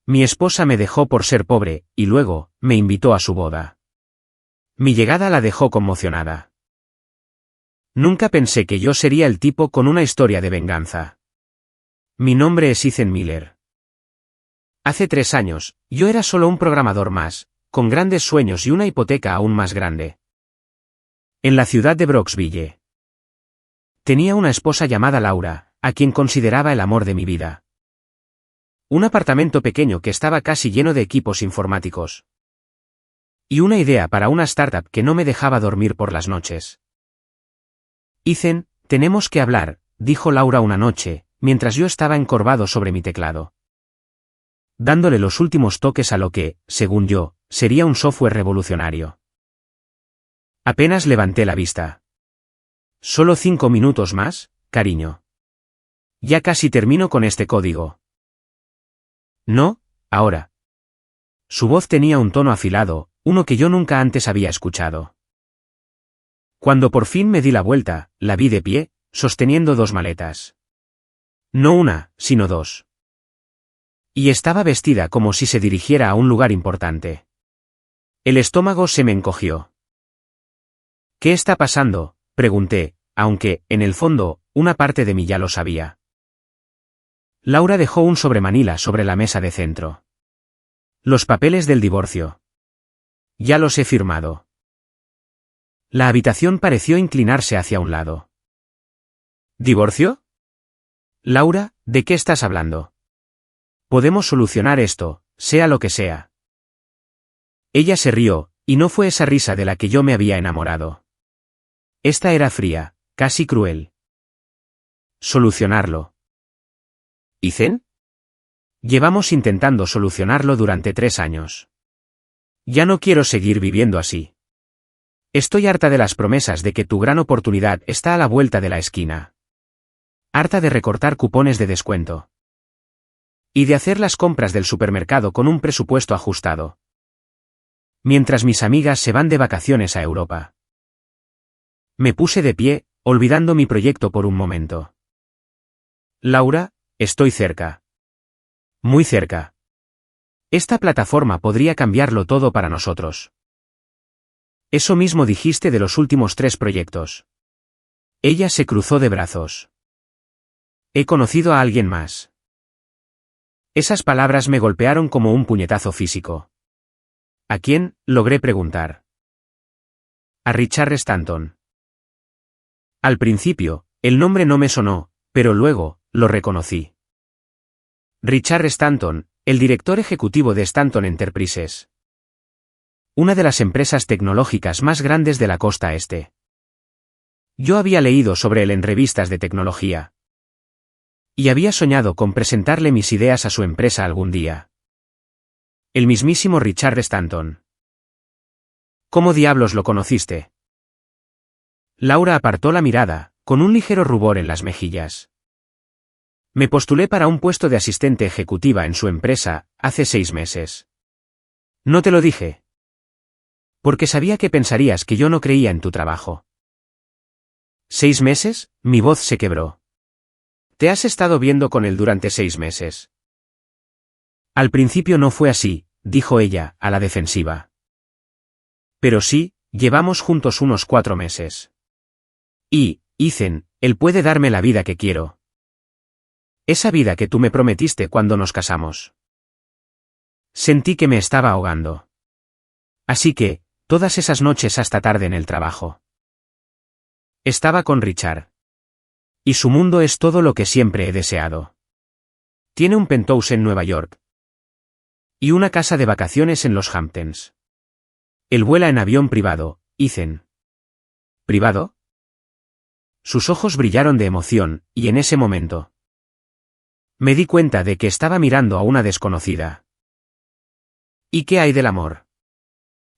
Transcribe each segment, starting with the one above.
Mi esposa me dejó por ser pobre, y luego, me invitó a su boda. Mi llegada la dejó conmocionada. Nunca pensé que yo sería el tipo con una historia de venganza. Mi nombre es Ethan Miller. Hace 3 años, yo era solo un programador más, con grandes sueños y una hipoteca aún más grande. En la ciudad de Brooksville. Tenía una esposa llamada Laura, a quien consideraba el amor de mi vida. Un apartamento pequeño que estaba casi lleno de equipos informáticos. Y una idea para una startup que no me dejaba dormir por las noches. Ethan, tenemos que hablar, dijo Laura una noche, mientras yo estaba encorvado sobre mi teclado. Dándole los últimos toques a lo que, según yo, sería un software revolucionario. Apenas levanté la vista. Solo 5 minutos más, cariño. Ya casi termino con este código. No, ahora. Su voz tenía un tono afilado, uno que yo nunca antes había escuchado. Cuando por fin me di la vuelta, la vi de pie, sosteniendo 2 maletas. No una, sino 2. Y estaba vestida como si se dirigiera a un lugar importante. El estómago se me encogió. ¿Qué está pasando?, pregunté, aunque, en el fondo, una parte de mí ya lo sabía. Laura dejó un sobremanila sobre la mesa de centro. Los papeles del divorcio. Ya los he firmado. La habitación pareció inclinarse hacia un lado. ¿Divorcio? Laura, ¿de qué estás hablando? Podemos solucionar esto, sea lo que sea. Ella se rió, y no fue esa risa de la que yo me había enamorado. Esta era fría, casi cruel. ¿Solucionarlo? ¿Ethan? Llevamos intentando solucionarlo durante 3 años. Ya no quiero seguir viviendo así. Estoy harta de las promesas de que tu gran oportunidad está a la vuelta de la esquina. Harta de recortar cupones de descuento. Y de hacer las compras del supermercado con un presupuesto ajustado. Mientras mis amigas se van de vacaciones a Europa. Me puse de pie, olvidando mi proyecto por un momento. Laura, estoy cerca. Muy cerca. Esta plataforma podría cambiarlo todo para nosotros. Eso mismo dijiste de los últimos 3 proyectos. Ella se cruzó de brazos. He conocido a alguien más. Esas palabras me golpearon como un puñetazo físico. ¿A quién?, logré preguntar. A Richard Stanton. Al principio, el nombre no me sonó, pero luego, lo reconocí. Richard Stanton, el director ejecutivo de Stanton Enterprises. Una de las empresas tecnológicas más grandes de la costa este. Yo había leído sobre él en revistas de tecnología. Y había soñado con presentarle mis ideas a su empresa algún día. El mismísimo Richard Stanton. ¿Cómo diablos lo conociste? Laura apartó la mirada, con un ligero rubor en las mejillas. Me postulé para un puesto de asistente ejecutiva en su empresa, hace 6 meses. ¿No te lo dije? Porque sabía que pensarías que yo no creía en tu trabajo. ¿6 meses? Mi voz se quebró. ¿Te has estado viendo con él durante 6 meses? Al principio no fue así, dijo ella, a la defensiva. Pero sí, llevamos juntos unos 4 meses. Y, Ethan, él puede darme la vida que quiero. Esa vida que tú me prometiste cuando nos casamos. Sentí que me estaba ahogando. Así que, todas esas noches hasta tarde en el trabajo. Estaba con Richard. Y su mundo es todo lo que siempre he deseado. Tiene un penthouse en Nueva York. Y una casa de vacaciones en los Hamptons. Él vuela en avión privado, Ethan. ¿Privado? Sus ojos brillaron de emoción, y en ese momento me di cuenta de que estaba mirando a una desconocida. ¿Y qué hay del amor?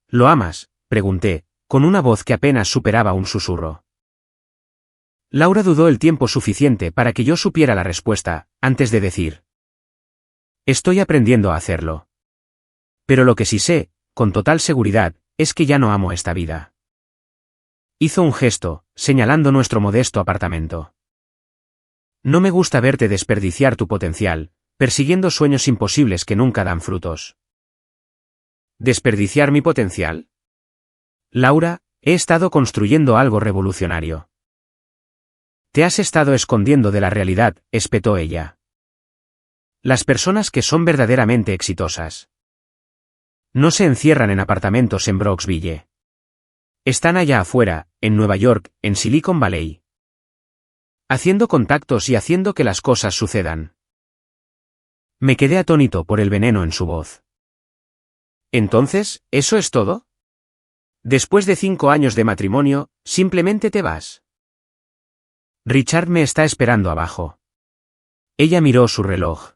¿Lo amas?, pregunté, con una voz que apenas superaba un susurro. Laura dudó el tiempo suficiente para que yo supiera la respuesta, antes de decir: estoy aprendiendo a hacerlo. Pero lo que sí sé, con total seguridad, es que ya no amo esta vida. Hizo un gesto, señalando nuestro modesto apartamento. No me gusta verte desperdiciar tu potencial, persiguiendo sueños imposibles que nunca dan frutos. ¿Desperdiciar mi potencial? Laura, he estado construyendo algo revolucionario. Te has estado escondiendo de la realidad, espetó ella. Las personas que son verdaderamente exitosas no se encierran en apartamentos en Brooksville. Están allá afuera, en Nueva York, en Silicon Valley. Haciendo contactos y haciendo que las cosas sucedan. Me quedé atónito por el veneno en su voz. Entonces, ¿eso es todo? Después de 5 años de matrimonio, ¿simplemente te vas? Richard me está esperando abajo. Ella miró su reloj.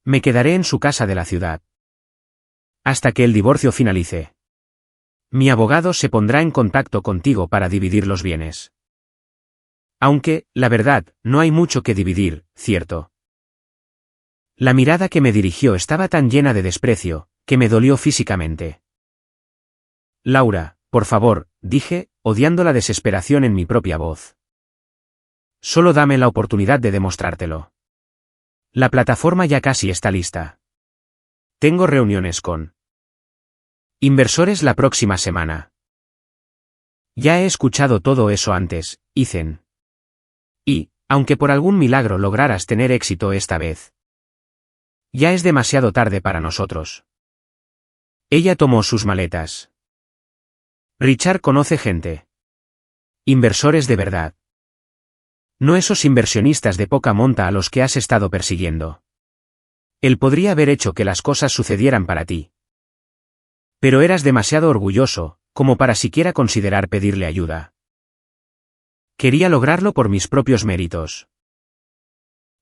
Me quedaré en su casa de la ciudad. Hasta que el divorcio finalice. Mi abogado se pondrá en contacto contigo para dividir los bienes. Aunque, la verdad, no hay mucho que dividir, ¿cierto? La mirada que me dirigió estaba tan llena de desprecio, que me dolió físicamente. Laura, por favor, dije, odiando la desesperación en mi propia voz. Solo dame la oportunidad de demostrártelo. La plataforma ya casi está lista. Tengo reuniones con inversores la próxima semana. Ya he escuchado todo eso antes, Ethan. Y, aunque por algún milagro lograras tener éxito esta vez, ya es demasiado tarde para nosotros. Ella tomó sus maletas. Richard conoce gente. Inversores de verdad. No esos inversionistas de poca monta a los que has estado persiguiendo. Él podría haber hecho que las cosas sucedieran para ti. Pero eras demasiado orgulloso, como para siquiera considerar pedirle ayuda. Quería lograrlo por mis propios méritos.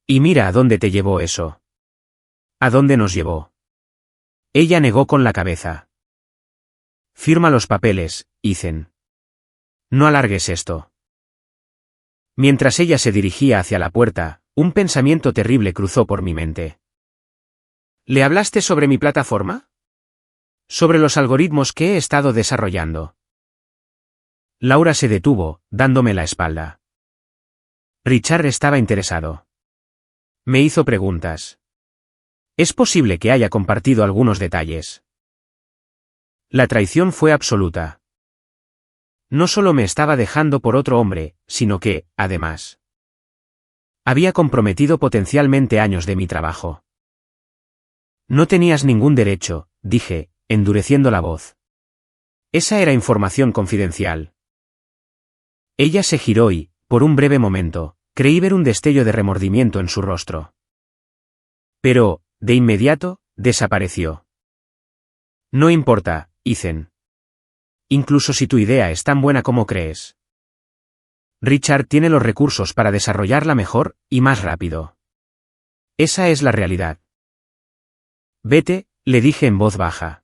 Y mira a dónde te llevó eso. ¿A dónde nos llevó? Ella negó con la cabeza. Firma los papeles, Ethan. No alargues esto. Mientras ella se dirigía hacia la puerta, un pensamiento terrible cruzó por mi mente. ¿Le hablaste sobre mi plataforma? Sobre los algoritmos que he estado desarrollando. Laura se detuvo, dándome la espalda. Richard estaba interesado. Me hizo preguntas. Es posible que haya compartido algunos detalles. La traición fue absoluta. No solo me estaba dejando por otro hombre, sino que, además, había comprometido potencialmente años de mi trabajo. No tenías ningún derecho, dije, endureciendo la voz. Esa era información confidencial. Ella se giró y, por un breve momento, creí ver un destello de remordimiento en su rostro. Pero, de inmediato, desapareció. No importa, Ethan. Incluso si tu idea es tan buena como crees. Richard tiene los recursos para desarrollarla mejor, y más rápido. Esa es la realidad. Vete, le dije en voz baja.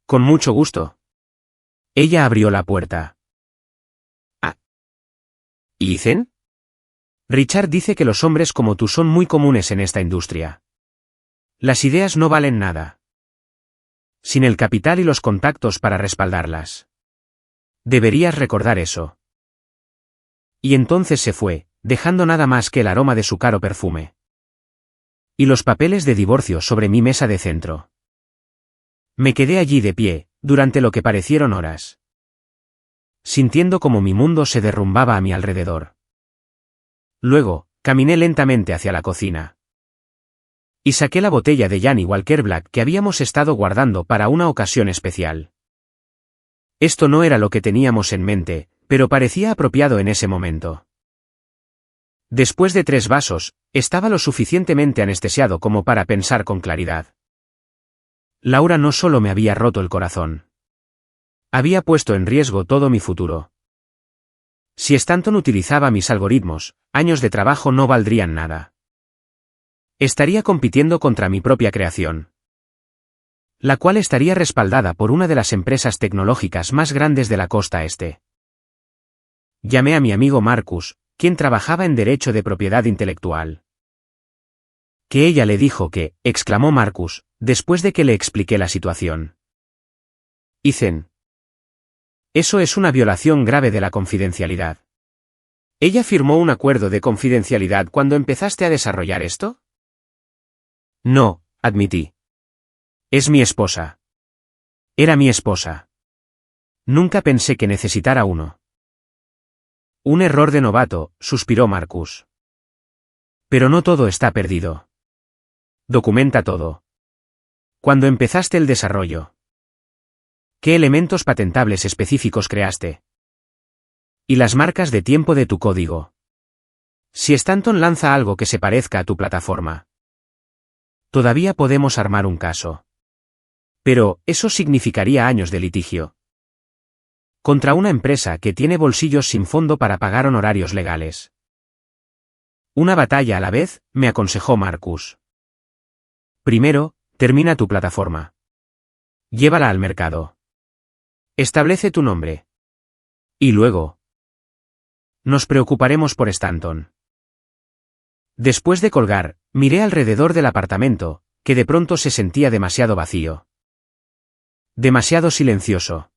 Con mucho gusto. Ella abrió la puerta. Ah. ¿Ethan? Richard dice que los hombres como tú son muy comunes en esta industria. Las ideas no valen nada. Sin el capital y los contactos para respaldarlas. Deberías recordar eso. Y entonces se fue, dejando nada más que el aroma de su caro perfume. Y los papeles de divorcio sobre mi mesa de centro. Me quedé allí de pie, durante lo que parecieron horas. Sintiendo como mi mundo se derrumbaba a mi alrededor. Luego, caminé lentamente hacia la cocina. Y saqué la botella de Johnnie Walker Black que habíamos estado guardando para una ocasión especial. Esto no era lo que teníamos en mente, pero parecía apropiado en ese momento. Después de 3 vasos, estaba lo suficientemente anestesiado como para pensar con claridad. Laura no solo me había roto el corazón. Había puesto en riesgo todo mi futuro. Si Stanton utilizaba mis algoritmos, años de trabajo no valdrían nada. Estaría compitiendo contra mi propia creación, la cual estaría respaldada por una de las empresas tecnológicas más grandes de la costa este. Llamé a mi amigo Marcus, quien trabajaba en derecho de propiedad intelectual. Que ella le dijo que, exclamó Marcus, después de que le expliqué la situación. Ethan. Eso es una violación grave de la confidencialidad. ¿Ella firmó un acuerdo de confidencialidad cuando empezaste a desarrollar esto? No, admití. Es mi esposa. Era mi esposa. Nunca pensé que necesitara uno. Un error de novato, suspiró Marcus. Pero no todo está perdido. Documenta todo. ¿Cuándo empezaste el desarrollo? ¿Qué elementos patentables específicos creaste? Y las marcas de tiempo de tu código. Si Stanton lanza algo que se parezca a tu plataforma, todavía podemos armar un caso. Pero, eso significaría años de litigio. Contra una empresa que tiene bolsillos sin fondo para pagar honorarios legales. Una batalla a la vez, me aconsejó Marcus. Primero, termina tu plataforma. Llévala al mercado. Establece tu nombre. Y luego, nos preocuparemos por Stanton. Después de colgar, miré alrededor del apartamento, que de pronto se sentía demasiado vacío. Demasiado silencioso.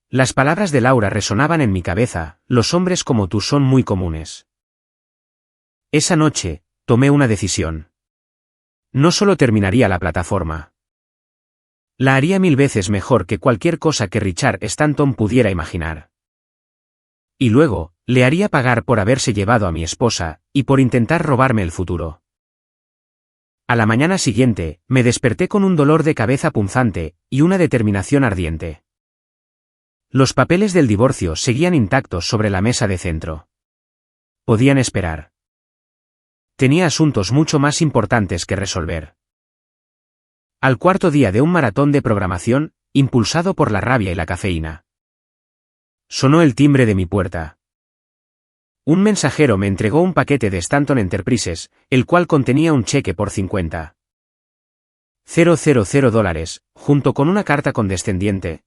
Las palabras de Laura resonaban en mi cabeza: los hombres como tú son muy comunes. Esa noche, tomé una decisión. No solo terminaría la plataforma. La haría 1000 veces mejor que cualquier cosa que Richard Stanton pudiera imaginar. Y luego, le haría pagar por haberse llevado a mi esposa, y por intentar robarme el futuro. A la mañana siguiente, me desperté con un dolor de cabeza punzante, y una determinación ardiente. Los papeles del divorcio seguían intactos sobre la mesa de centro. Podían esperar. Tenía asuntos mucho más importantes que resolver. Al cuarto día de un maratón de programación, impulsado por la rabia y la cafeína. Sonó el timbre de mi puerta. Un mensajero me entregó un paquete de Stanton Enterprises, el cual contenía un cheque por $50,000, junto con una carta condescendiente,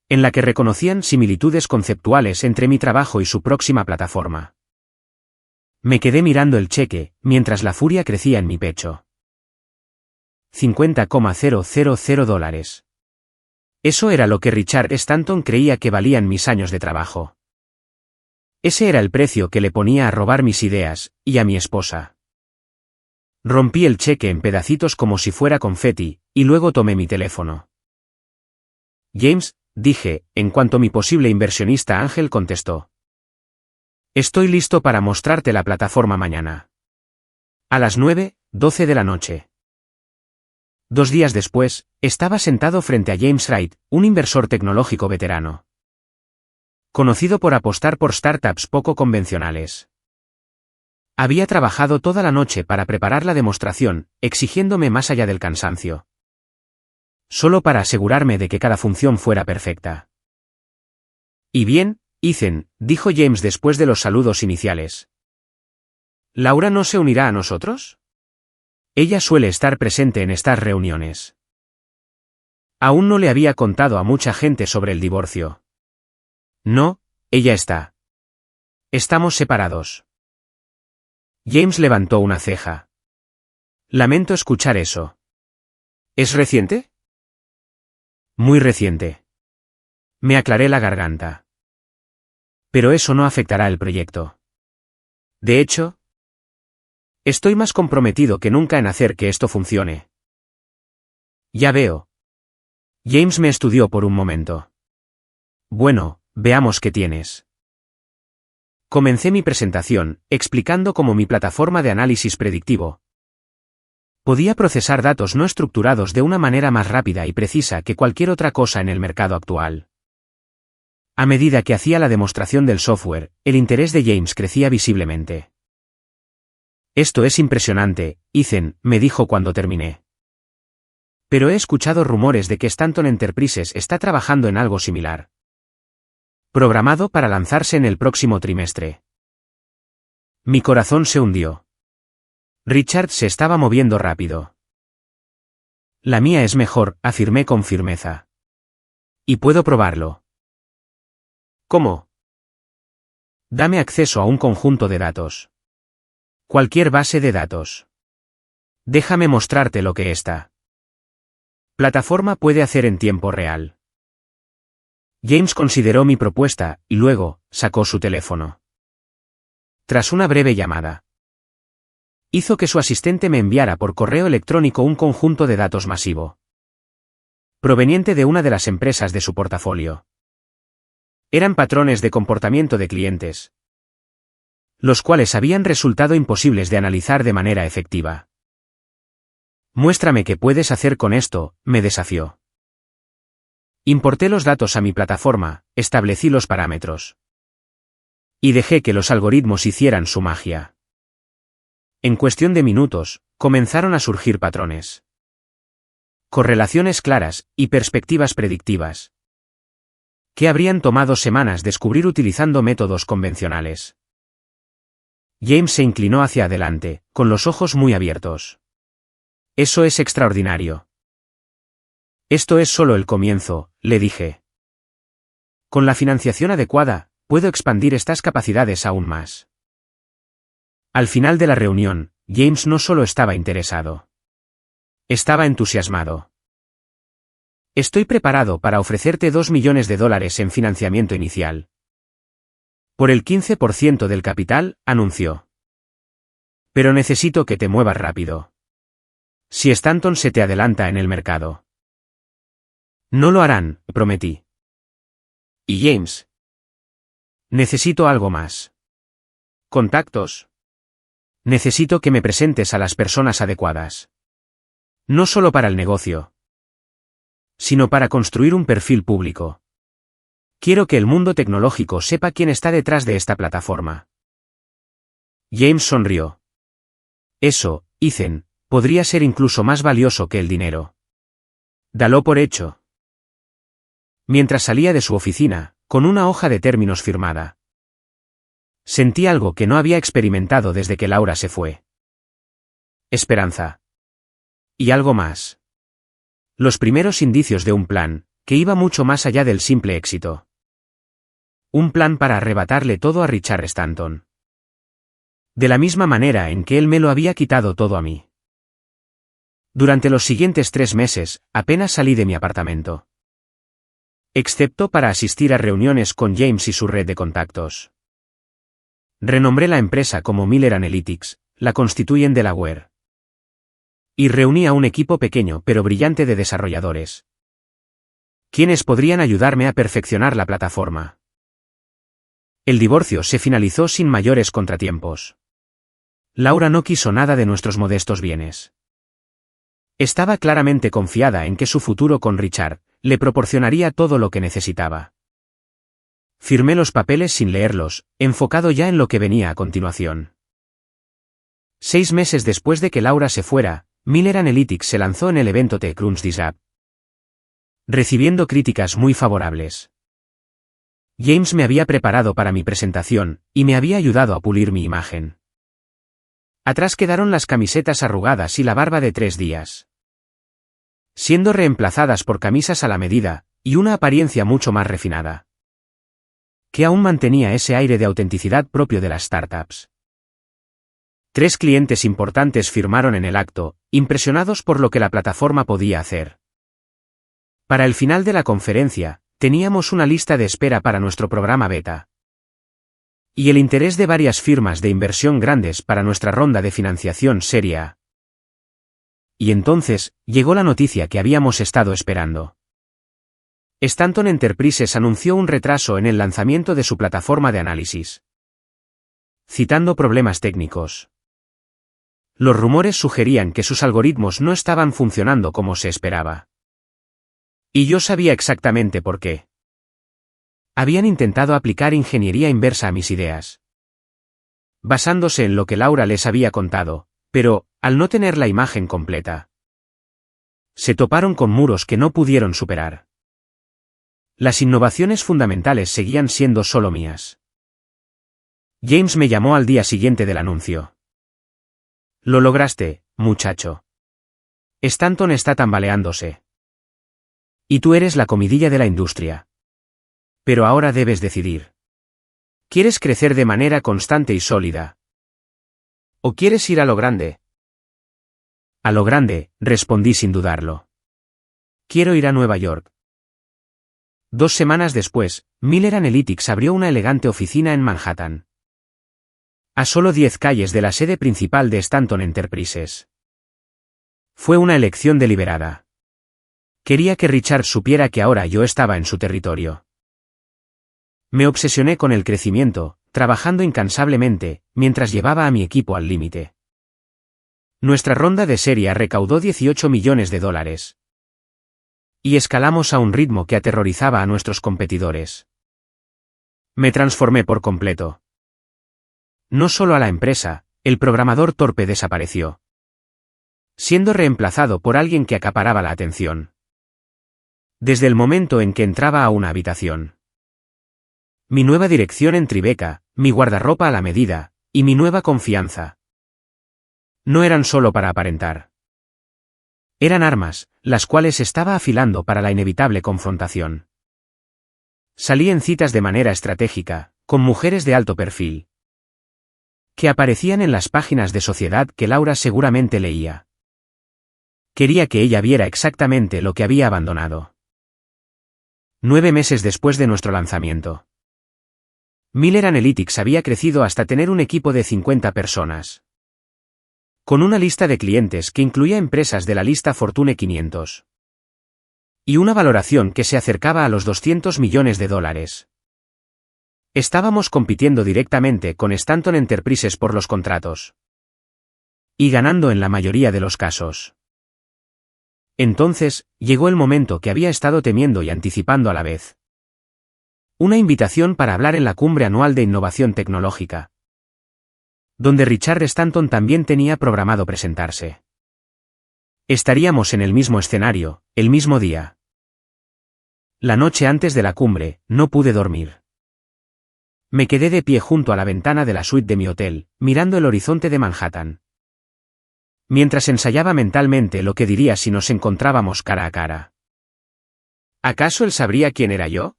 en la que reconocían similitudes conceptuales entre mi trabajo y su próxima plataforma. Me quedé mirando el cheque, mientras la furia crecía en mi pecho. $50,000. Eso era lo que Richard Stanton creía que valían mis años de trabajo. Ese era el precio que le ponía a robar mis ideas, y a mi esposa. Rompí el cheque en pedacitos como si fuera confeti, y luego tomé mi teléfono. James, dije, en cuanto mi posible inversionista Ángel contestó. Estoy listo para mostrarte la plataforma mañana. A las 9:12 de la noche. 2 días después, estaba sentado frente a James Wright, un inversor tecnológico veterano. Conocido por apostar por startups poco convencionales. Había trabajado toda la noche para preparar la demostración, exigiéndome más allá del cansancio. Solo para asegurarme de que cada función fuera perfecta. Y bien, Ethan, dijo James después de los saludos iniciales. ¿Laura no se unirá a nosotros? Ella suele estar presente en estas reuniones. Aún no le había contado a mucha gente sobre el divorcio. No, ella está. Estamos separados. James levantó una ceja. Lamento escuchar eso. ¿Es reciente? Muy reciente. Me aclaré la garganta. Pero eso no afectará el proyecto. De hecho, estoy más comprometido que nunca en hacer que esto funcione. Ya veo. James me estudió por un momento. Bueno, veamos qué tienes. Comencé mi presentación, explicando cómo mi plataforma de análisis predictivo podía procesar datos no estructurados de una manera más rápida y precisa que cualquier otra cosa en el mercado actual. A medida que hacía la demostración del software, el interés de James crecía visiblemente. Esto es impresionante, Ethan, me dijo cuando terminé. Pero he escuchado rumores de que Stanton Enterprises está trabajando en algo similar. Programado para lanzarse en el próximo trimestre. Mi corazón se hundió. Richard se estaba moviendo rápido. La mía es mejor, afirmé con firmeza. Y puedo probarlo. ¿Cómo? Dame acceso a un conjunto de datos. Cualquier base de datos. Déjame mostrarte lo que esta plataforma puede hacer en tiempo real. James consideró mi propuesta, y luego, sacó su teléfono. Tras una breve llamada. Hizo que su asistente me enviara por correo electrónico un conjunto de datos masivo, proveniente de una de las empresas de su portafolio. Eran patrones de comportamiento de clientes, los cuales habían resultado imposibles de analizar de manera efectiva. Muéstrame qué puedes hacer con esto, me desafió. Importé los datos a mi plataforma, establecí los parámetros. Y dejé que los algoritmos hicieran su magia. En cuestión de minutos, comenzaron a surgir patrones, correlaciones claras y perspectivas predictivas, que habrían tomado semanas descubrir utilizando métodos convencionales. James se inclinó hacia adelante, con los ojos muy abiertos. Eso es extraordinario. Esto es solo el comienzo, le dije. Con la financiación adecuada, puedo expandir estas capacidades aún más. Al final de la reunión, James no solo estaba interesado. Estaba entusiasmado. Estoy preparado para ofrecerte $2 millones en financiamiento inicial. Por el 15% del capital, anunció. Pero necesito que te muevas rápido. Si Stanton se te adelanta en el mercado. No lo harán, prometí. ¿Y James? Necesito algo más. Contactos. Necesito que me presentes a las personas adecuadas. No solo para el negocio, sino para construir un perfil público. Quiero que el mundo tecnológico sepa quién está detrás de esta plataforma. James sonrió. Eso, Ethan, podría ser incluso más valioso que el dinero. Dalo por hecho. Mientras salía de su oficina, con una hoja de términos firmada, sentí algo que no había experimentado desde que Laura se fue. Esperanza. Y algo más. Los primeros indicios de un plan, que iba mucho más allá del simple éxito. Un plan para arrebatarle todo a Richard Stanton. De la misma manera en que él me lo había quitado todo a mí. Durante los siguientes 3 meses, apenas salí de mi apartamento. Excepto para asistir a reuniones con James y su red de contactos. Renombré la empresa como Miller Analytics, la constituí en Delaware. Y reuní a un equipo pequeño pero brillante de desarrolladores, quienes podrían ayudarme a perfeccionar la plataforma. El divorcio se finalizó sin mayores contratiempos. Laura no quiso nada de nuestros modestos bienes. Estaba claramente confiada en que su futuro con Richard le proporcionaría todo lo que necesitaba. Firmé los papeles sin leerlos, enfocado ya en lo que venía a continuación. 6 meses después de que Laura se fuera, Miller Analytics se lanzó en el evento TechCrunch Disrupt, recibiendo críticas muy favorables. James me había preparado para mi presentación, y me había ayudado a pulir mi imagen. Atrás quedaron las camisetas arrugadas y la barba de 3 días, siendo reemplazadas por camisas a la medida, y una apariencia mucho más refinada, que aún mantenía ese aire de autenticidad propio de las startups. 3 clientes importantes firmaron en el acto, impresionados por lo que la plataforma podía hacer. Para el final de la conferencia, teníamos una lista de espera para nuestro programa beta. Y el interés de varias firmas de inversión grandes para nuestra ronda de financiación Serie A. Y entonces, llegó la noticia que habíamos estado esperando. Stanton Enterprises anunció un retraso en el lanzamiento de su plataforma de análisis, citando problemas técnicos. Los rumores sugerían que sus algoritmos no estaban funcionando como se esperaba. Y yo sabía exactamente por qué. Habían intentado aplicar ingeniería inversa a mis ideas, basándose en lo que Laura les había contado, pero, al no tener la imagen completa, se toparon con muros que no pudieron superar. Las innovaciones fundamentales seguían siendo solo mías. James me llamó al día siguiente del anuncio. Lo lograste, muchacho. Stanton está tambaleándose. Y tú eres la comidilla de la industria. Pero ahora debes decidir. ¿Quieres crecer de manera constante y sólida? ¿O quieres ir a lo grande? A lo grande, respondí sin dudarlo. Quiero ir a Nueva York. 2 semanas después, Miller Analytics abrió una elegante oficina en Manhattan. a solo 10 calles de la sede principal de Stanton Enterprises. Fue una elección deliberada. Quería que Richard supiera que ahora yo estaba en su territorio. Me obsesioné con el crecimiento, trabajando incansablemente, mientras llevaba a mi equipo al límite. Nuestra ronda de serie recaudó $18 millones. Y escalamos a un ritmo que aterrorizaba a nuestros competidores. Me transformé por completo. No solo a la empresa, el programador torpe desapareció, siendo reemplazado por alguien que acaparaba la atención. Desde el momento en que entraba a una habitación. Mi nueva dirección en Tribeca, mi guardarropa a la medida, y mi nueva confianza. No eran solo para aparentar. Eran armas, las cuales estaba afilando para la inevitable confrontación. Salí en citas de manera estratégica, con mujeres de alto perfil, que aparecían en las páginas de sociedad que Laura seguramente leía. Quería que ella viera exactamente lo que había abandonado. 9 meses después de nuestro lanzamiento, Miller Analytics había crecido hasta tener un equipo de 50 personas. Con una lista de clientes que incluía empresas de la lista Fortune 500. Y una valoración que se acercaba a los $200 millones. Estábamos compitiendo directamente con Stanton Enterprises por los contratos. Y ganando en la mayoría de los casos. Entonces, llegó el momento que había estado temiendo y anticipando a la vez. Una invitación para hablar en la cumbre anual de innovación tecnológica, donde Richard Stanton también tenía programado presentarse. Estaríamos en el mismo escenario, el mismo día. La noche antes de la cumbre, no pude dormir. Me quedé de pie junto a la ventana de la suite de mi hotel, mirando el horizonte de Manhattan, mientras ensayaba mentalmente lo que diría si nos encontrábamos cara a cara. ¿Acaso él sabría quién era yo?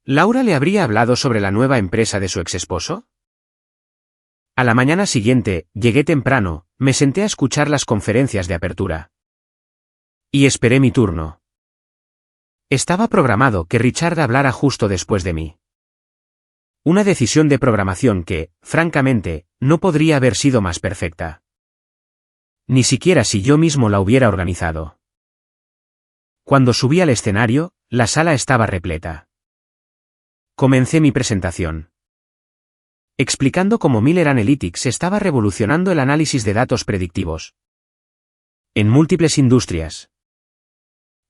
¿Laura le habría hablado sobre la nueva empresa de su exesposo? A la mañana siguiente, llegué temprano, me senté a escuchar las conferencias de apertura. Y esperé mi turno. Estaba programado que Richard hablara justo después de mí. Una decisión de programación que, francamente, no podría haber sido más perfecta. Ni siquiera si yo mismo la hubiera organizado. Cuando subí al escenario, la sala estaba repleta. Comencé mi presentación, explicando cómo Miller Analytics estaba revolucionando el análisis de datos predictivos en múltiples industrias.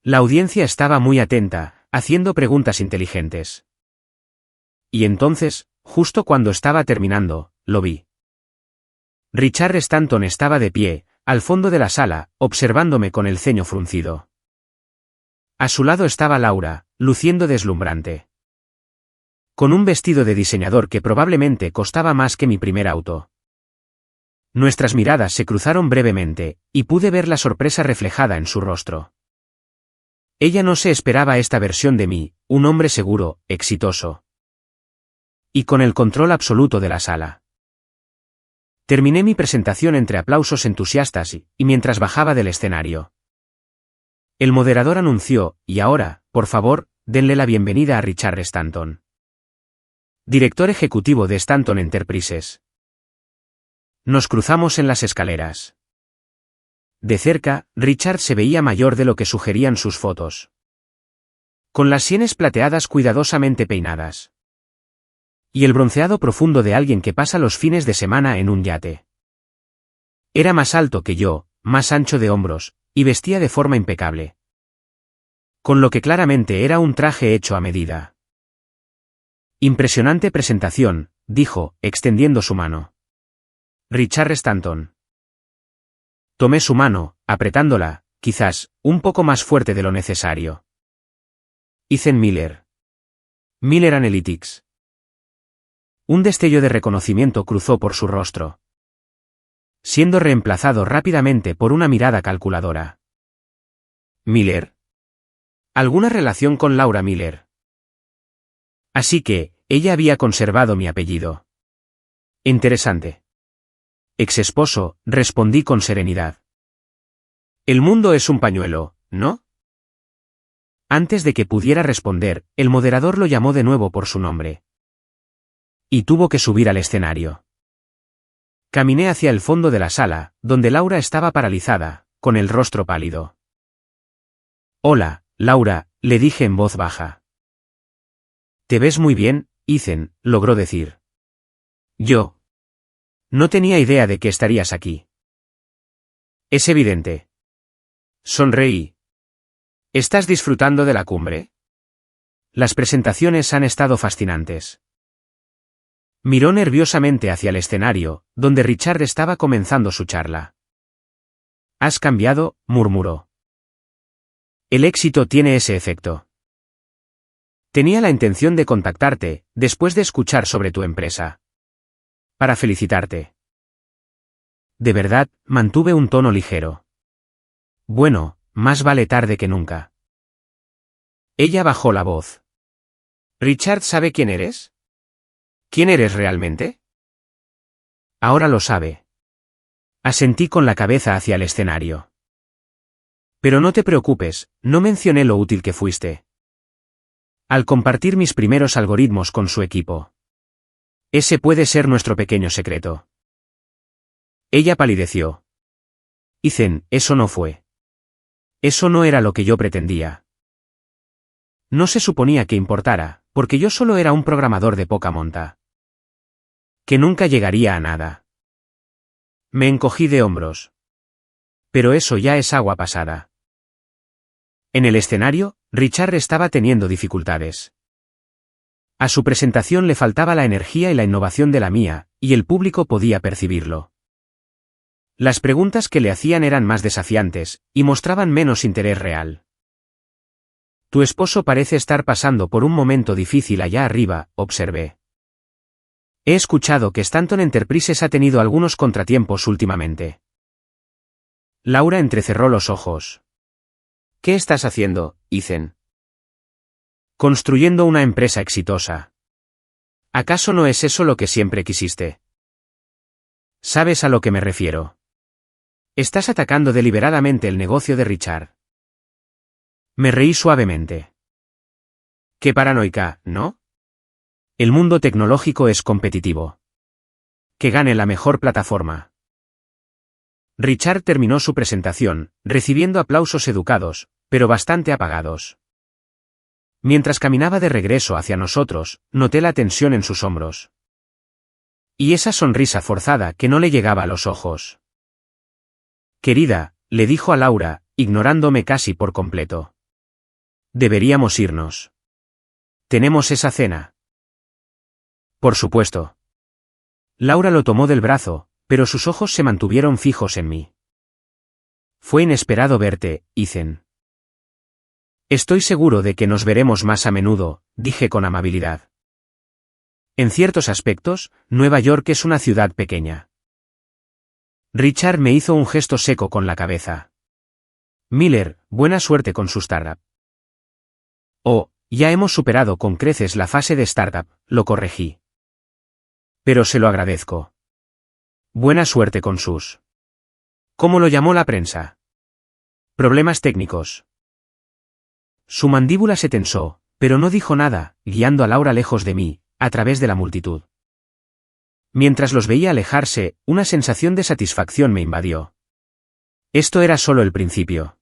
La audiencia estaba muy atenta, haciendo preguntas inteligentes. Y entonces, justo cuando estaba terminando, lo vi. Richard Stanton estaba de pie, al fondo de la sala, observándome con el ceño fruncido. A su lado estaba Laura, luciendo deslumbrante, con un vestido de diseñador que probablemente costaba más que mi primer auto. Nuestras miradas se cruzaron brevemente, y pude ver la sorpresa reflejada en su rostro. Ella no se esperaba esta versión de mí, un hombre seguro, exitoso. Y con el control absoluto de la sala. Terminé mi presentación entre aplausos entusiastas y mientras bajaba del escenario. El moderador anunció, y ahora, por favor, denle la bienvenida a Richard Stanton, director ejecutivo de Stanton Enterprises. Nos cruzamos en las escaleras. De cerca, Richard se veía mayor de lo que sugerían sus fotos. Con las sienes plateadas cuidadosamente peinadas. Y el bronceado profundo de alguien que pasa los fines de semana en un yate. Era más alto que yo, más ancho de hombros, y vestía de forma impecable. Con lo que claramente era un traje hecho a medida. Impresionante presentación, dijo, extendiendo su mano. Richard Stanton. Tomé su mano, apretándola, quizás, un poco más fuerte de lo necesario. Ethan Miller. Miller Analytics. Un destello de reconocimiento cruzó por su rostro, siendo reemplazado rápidamente por una mirada calculadora. ¿Miller? ¿Alguna relación con Laura Miller? Así que, ella había conservado mi apellido. Interesante. Exesposo, respondí con serenidad. El mundo es un pañuelo, ¿no? Antes de que pudiera responder, el moderador lo llamó de nuevo por su nombre. Y tuvo que subir al escenario. Caminé hacia el fondo de la sala, donde Laura estaba paralizada, con el rostro pálido. Hola, Laura, le dije en voz baja. Te ves muy bien, Ethan, logró decir. Yo. No tenía idea de que estarías aquí. Es evidente. Sonreí. ¿Estás disfrutando de la cumbre? Las presentaciones han estado fascinantes. Miró nerviosamente hacia el escenario, donde Richard estaba comenzando su charla. Has cambiado, murmuró. El éxito tiene ese efecto. Tenía la intención de contactarte, después de escuchar sobre tu empresa. Para felicitarte. De verdad, mantuve un tono ligero. Bueno, más vale tarde que nunca. Ella bajó la voz. ¿Richard sabe quién eres? ¿Quién eres realmente? Ahora lo sabe. Asentí con la cabeza hacia el escenario. Pero no te preocupes, no mencioné lo útil que fuiste. Al compartir mis primeros algoritmos con su equipo. Ese puede ser nuestro pequeño secreto. Ella palideció. Ethan, eso no fue. Eso no era lo que yo pretendía. No se suponía que importara, porque yo solo era un programador de poca monta. Que nunca llegaría a nada. Me encogí de hombros. Pero eso ya es agua pasada. En el escenario, Richard estaba teniendo dificultades. A su presentación le faltaba la energía y la innovación de la mía, y el público podía percibirlo. Las preguntas que le hacían eran más desafiantes, y mostraban menos interés real. Tu esposo parece estar pasando por un momento difícil allá arriba, observé. He escuchado que Stanton Enterprises ha tenido algunos contratiempos últimamente. Laura entrecerró los ojos. ¿Qué estás haciendo, Ethan? Construyendo una empresa exitosa. ¿Acaso no es eso lo que siempre quisiste? ¿Sabes a lo que me refiero? Estás atacando deliberadamente el negocio de Richard. Me reí suavemente. Qué paranoica, ¿no? El mundo tecnológico es competitivo. Que gane la mejor plataforma. Richard terminó su presentación, recibiendo aplausos educados, pero bastante apagados. Mientras caminaba de regreso hacia nosotros, noté la tensión en sus hombros. Y esa sonrisa forzada que no le llegaba a los ojos. Querida, le dijo a Laura, ignorándome casi por completo. Deberíamos irnos. Tenemos esa cena. Por supuesto. Laura lo tomó del brazo, pero sus ojos se mantuvieron fijos en mí. Fue inesperado verte, Ethan. Estoy seguro de que nos veremos más a menudo, dije con amabilidad. En ciertos aspectos, Nueva York es una ciudad pequeña. Richard me hizo un gesto seco con la cabeza. Miller, buena suerte con su startup. Oh, ya hemos superado con creces la fase de startup, lo corregí. Pero se lo agradezco. Buena suerte con sus... ¿Cómo lo llamó la prensa? Problemas técnicos. Su mandíbula se tensó, pero no dijo nada, guiando a Laura lejos de mí, a través de la multitud. Mientras los veía alejarse, una sensación de satisfacción me invadió. Esto era solo el principio.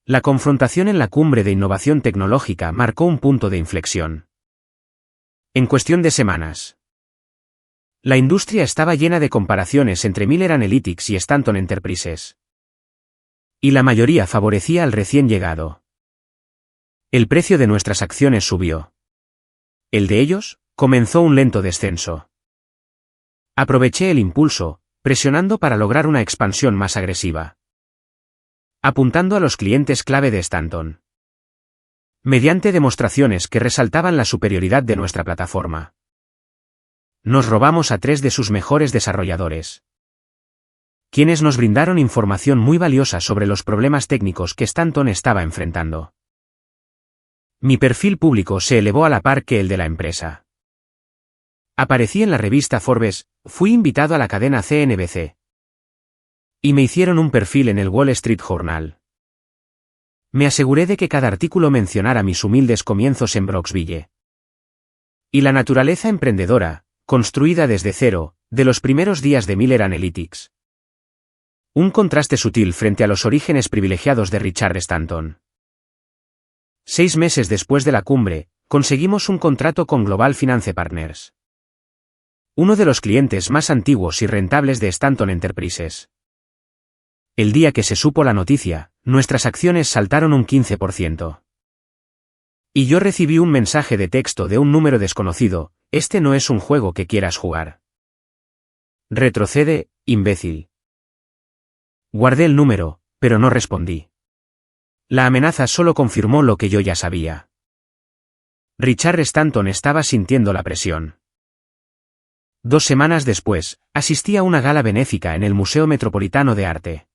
La confrontación en la cumbre de innovación tecnológica marcó un punto de inflexión. En cuestión de semanas. La industria estaba llena de comparaciones entre Miller Analytics y Stanton Enterprises. Y la mayoría favorecía al recién llegado. El precio de nuestras acciones subió. El de ellos, comenzó un lento descenso. Aproveché el impulso, presionando para lograr una expansión más agresiva. Apuntando a los clientes clave de Stanton. Mediante demostraciones que resaltaban la superioridad de nuestra plataforma. Nos robamos a 3 de sus mejores desarrolladores. Quienes nos brindaron información muy valiosa sobre los problemas técnicos que Stanton estaba enfrentando. Mi perfil público se elevó a la par que el de la empresa. Aparecí en la revista Forbes, fui invitado a la cadena CNBC. Y me hicieron un perfil en el Wall Street Journal. Me aseguré de que cada artículo mencionara mis humildes comienzos en Brooksville. Y la naturaleza emprendedora, construida desde cero, de los primeros días de Miller Analytics. Un contraste sutil frente a los orígenes privilegiados de Richard Stanton. 6 meses después de la cumbre, conseguimos un contrato con Global Finance Partners, uno de los clientes más antiguos y rentables de Stanton Enterprises. El día que se supo la noticia, nuestras acciones saltaron un 15%. Y yo recibí un mensaje de texto de un número desconocido: este no es un juego que quieras jugar. Retrocede, imbécil. Guardé el número, pero no respondí. La amenaza solo confirmó lo que yo ya sabía. Richard Stanton estaba sintiendo la presión. 2 semanas después, asistí a una gala benéfica en el Museo Metropolitano de Arte.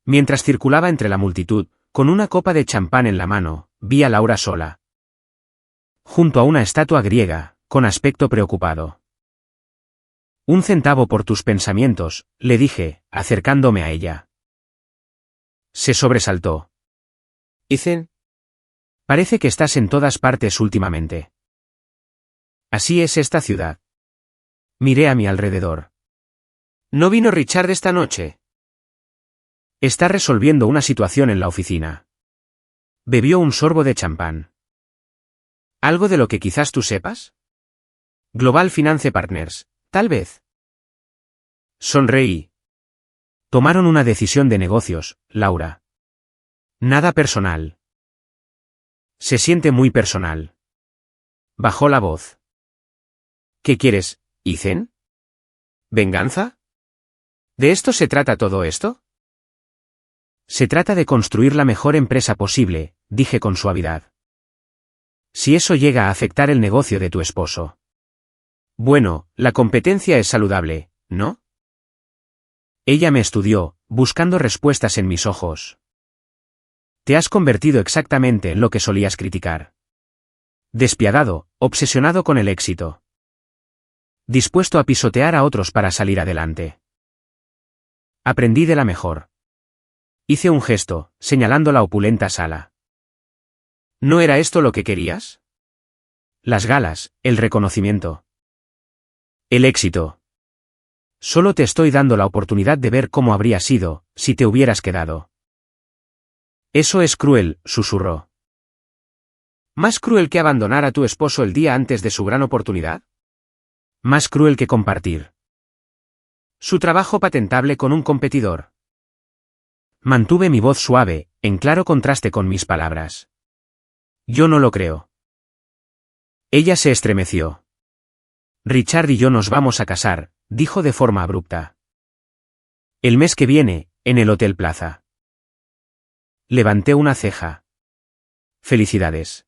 Mientras circulaba entre la multitud, con una copa de champán en la mano, vi a Laura sola, junto a una estatua griega, con aspecto preocupado. 1 centavo por tus pensamientos, le dije, acercándome a ella. Se sobresaltó. Ethan, parece que estás en todas partes últimamente. Así es esta ciudad. Miré a mi alrededor. ¿No vino Richard esta noche? Está resolviendo una situación en la oficina. Bebió un sorbo de champán. ¿Algo de lo que quizás tú sepas? Global Finance Partners, tal vez. Sonreí. Tomaron una decisión de negocios, Laura. Nada personal. Se siente muy personal. Bajó la voz. ¿Qué quieres, Ethan? ¿Venganza? ¿De esto se trata todo esto? Se trata de construir la mejor empresa posible, dije con suavidad. Si eso llega a afectar el negocio de tu esposo. Bueno, la competencia es saludable, ¿no? Ella me estudió, buscando respuestas en mis ojos. Te has convertido exactamente en lo que solías criticar. Despiadado, obsesionado con el éxito. Dispuesto a pisotear a otros para salir adelante. Aprendí de la mejor. Hice un gesto, señalando la opulenta sala. ¿No era esto lo que querías? Las galas, el reconocimiento. El éxito. Solo te estoy dando la oportunidad de ver cómo habría sido, si te hubieras quedado. Eso es cruel, susurró. ¿Más cruel que abandonar a tu esposo el día antes de su gran oportunidad? Más cruel que compartir su trabajo patentable con un competidor. Mantuve mi voz suave, en claro contraste con mis palabras. Yo no lo creo. Ella se estremeció. Richard y yo nos vamos a casar, dijo de forma abrupta. El mes que viene, en el Hotel Plaza. Levanté una ceja. Felicidades.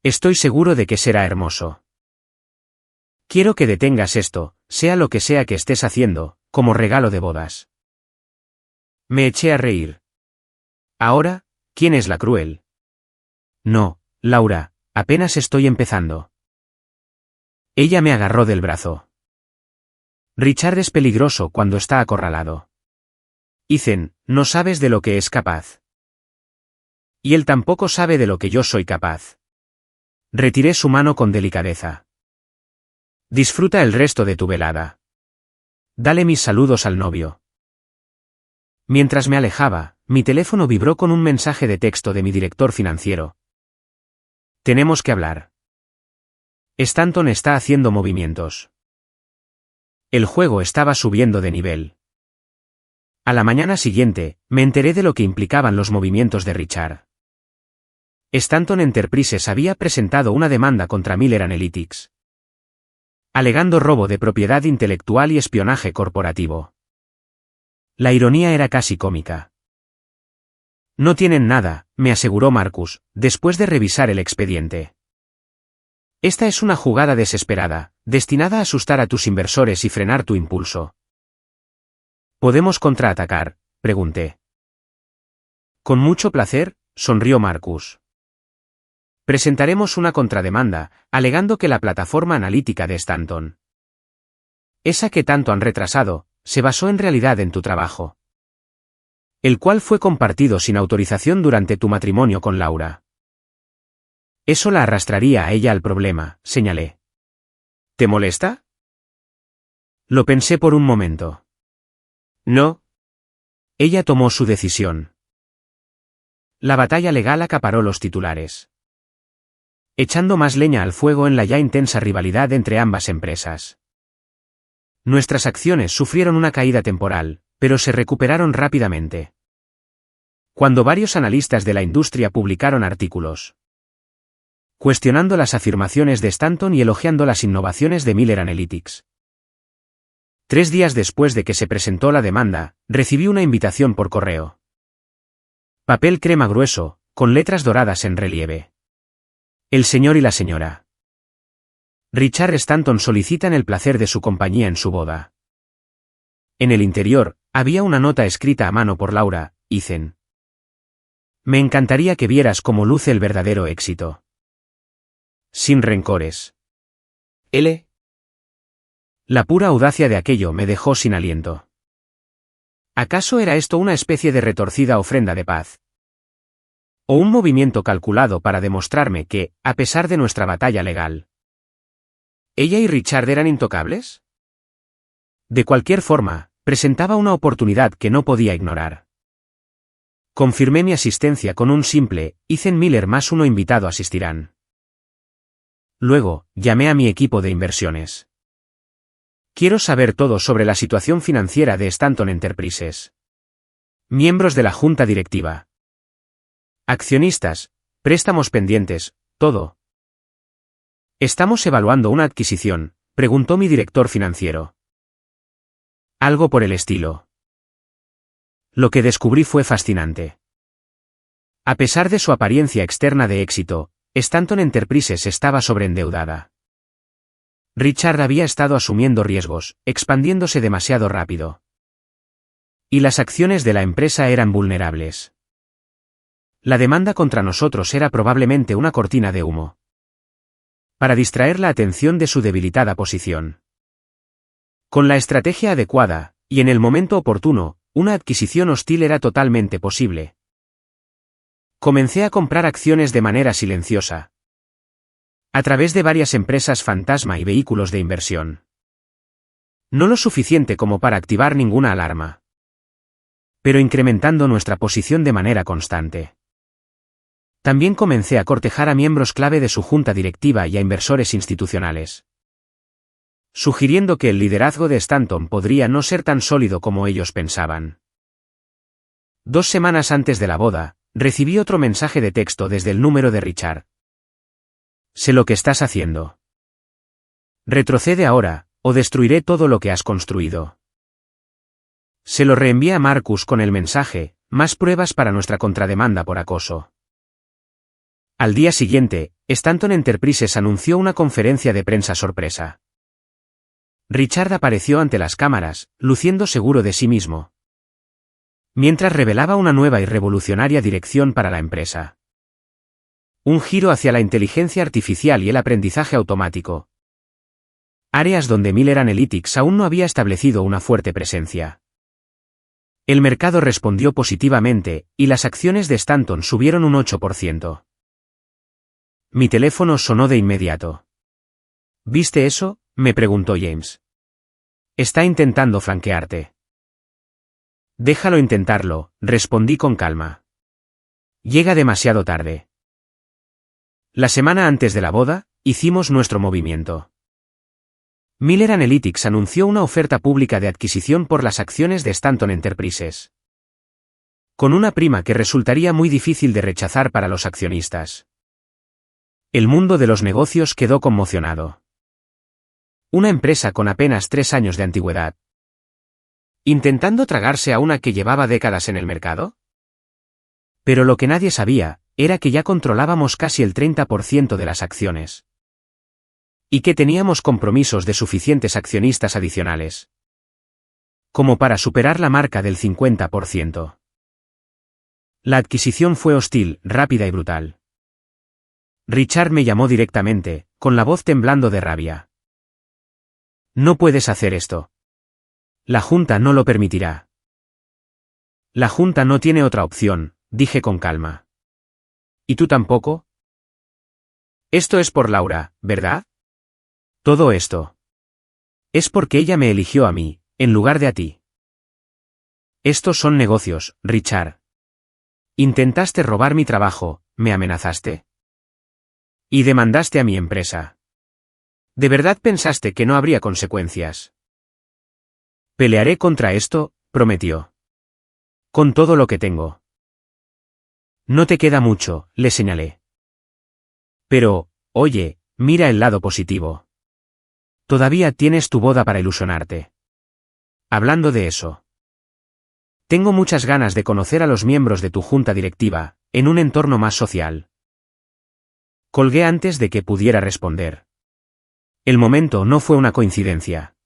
Estoy seguro de que será hermoso. Quiero que detengas esto, sea lo que sea que estés haciendo, como regalo de bodas. Me eché a reír. Ahora, ¿quién es la cruel? No, Laura, apenas estoy empezando. Ella me agarró del brazo. Richard es peligroso cuando está acorralado. Ethan, no sabes de lo que es capaz. Y él tampoco sabe de lo que yo soy capaz. Retiré su mano con delicadeza. Disfruta el resto de tu velada. Dale mis saludos al novio. Mientras me alejaba, mi teléfono vibró con un mensaje de texto de mi director financiero. Tenemos que hablar. Stanton está haciendo movimientos. El juego estaba subiendo de nivel. A la mañana siguiente, me enteré de lo que implicaban los movimientos de Richard. Stanton Enterprises había presentado una demanda contra Miller Analytics, alegando robo de propiedad intelectual y espionaje corporativo. La ironía era casi cómica. No tienen nada, me aseguró Marcus, después de revisar el expediente. Esta es una jugada desesperada, destinada a asustar a tus inversores y frenar tu impulso. ¿Podemos contraatacar?, pregunté. Con mucho placer, sonrió Marcus. Presentaremos una contrademanda, alegando que la plataforma analítica de Stanton, esa que tanto han retrasado, se basó en realidad en tu trabajo, el cual fue compartido sin autorización durante tu matrimonio con Laura. Eso la arrastraría a ella al problema, señalé. ¿Te molesta? Lo pensé por un momento. No. Ella tomó su decisión. La batalla legal acaparó los titulares, echando más leña al fuego en la ya intensa rivalidad entre ambas empresas. Nuestras acciones sufrieron una caída temporal, pero se recuperaron rápidamente. Cuando varios analistas de la industria publicaron artículos cuestionando las afirmaciones de Stanton y elogiando las innovaciones de Miller Analytics. 3 días después de que se presentó la demanda, recibí una invitación por correo. Papel crema grueso, con letras doradas en relieve. El señor y la señora Richard Stanton solicitan el placer de su compañía en su boda. En el interior, había una nota escrita a mano por Laura Eaton. Me encantaría que vieras cómo luce el verdadero éxito. Sin rencores. L. La pura audacia de aquello me dejó sin aliento. ¿Acaso era esto una especie de retorcida ofrenda de paz? ¿O un movimiento calculado para demostrarme que, a pesar de nuestra batalla legal, ella y Richard eran intocables? De cualquier forma, presentaba una oportunidad que no podía ignorar. Confirmé mi asistencia con un simple, Ethan Miller más uno invitado asistirán. Luego, llamé a mi equipo de inversiones. Quiero saber todo sobre la situación financiera de Stanton Enterprises. Miembros de la junta directiva. Accionistas, préstamos pendientes, todo. ¿Estamos evaluando una adquisición?, preguntó mi director financiero. Algo por el estilo. Lo que descubrí fue fascinante. A pesar de su apariencia externa de éxito, Stanton Enterprises estaba sobreendeudada. Richard había estado asumiendo riesgos, expandiéndose demasiado rápido. Y las acciones de la empresa eran vulnerables. La demanda contra nosotros era probablemente una cortina de humo para distraer la atención de su debilitada posición. Con la estrategia adecuada, y en el momento oportuno, una adquisición hostil era totalmente posible. Comencé a comprar acciones de manera silenciosa, a través de varias empresas fantasma y vehículos de inversión. No lo suficiente como para activar ninguna alarma, pero incrementando nuestra posición de manera constante. También comencé a cortejar a miembros clave de su junta directiva y a inversores institucionales, sugiriendo que el liderazgo de Stanton podría no ser tan sólido como ellos pensaban. 2 semanas antes de la boda, recibí otro mensaje de texto desde el número de Richard. Sé lo que estás haciendo. Retrocede ahora, o destruiré todo lo que has construido. Se lo reenvié a Marcus con el mensaje, más pruebas para nuestra contrademanda por acoso. Al día siguiente, Stanton Enterprises anunció una conferencia de prensa sorpresa. Richard apareció ante las cámaras, luciendo seguro de sí mismo, mientras revelaba una nueva y revolucionaria dirección para la empresa. Un giro hacia la inteligencia artificial y el aprendizaje automático. Áreas donde Miller Analytics aún no había establecido una fuerte presencia. El mercado respondió positivamente, y las acciones de Stanton subieron un 8%. Mi teléfono sonó de inmediato. ¿Viste eso?, me preguntó James. Está intentando flanquearte. Déjalo intentarlo, respondí con calma. Llega demasiado tarde. La semana antes de la boda, hicimos nuestro movimiento. Miller Analytics anunció una oferta pública de adquisición por las acciones de Stanton Enterprises, con una prima que resultaría muy difícil de rechazar para los accionistas. El mundo de los negocios quedó conmocionado. Una empresa con apenas 3 años de antigüedad, ¿intentando tragarse a una que llevaba décadas en el mercado? Pero lo que nadie sabía, era que ya controlábamos casi el 30% de las acciones. Y que teníamos compromisos de suficientes accionistas adicionales, como para superar la marca del 50%. La adquisición fue hostil, rápida y brutal. Richard me llamó directamente, con la voz temblando de rabia. No puedes hacer esto. La Junta no lo permitirá. La Junta no tiene otra opción, dije con calma. ¿Y tú tampoco? Esto es por Laura, ¿verdad? Todo esto. Es porque ella me eligió a mí, en lugar de a ti. Estos son negocios, Richard. Intentaste robar mi trabajo, me amenazaste. Y demandaste a mi empresa. ¿De verdad pensaste que no habría consecuencias? Pelearé contra esto, prometió. Con todo lo que tengo. No te queda mucho, le señalé. Pero, oye, mira el lado positivo. Todavía tienes tu boda para ilusionarte. Hablando de eso. Tengo muchas ganas de conocer a los miembros de tu junta directiva, en un entorno más social. Colgué antes de que pudiera responder. El momento no fue una coincidencia.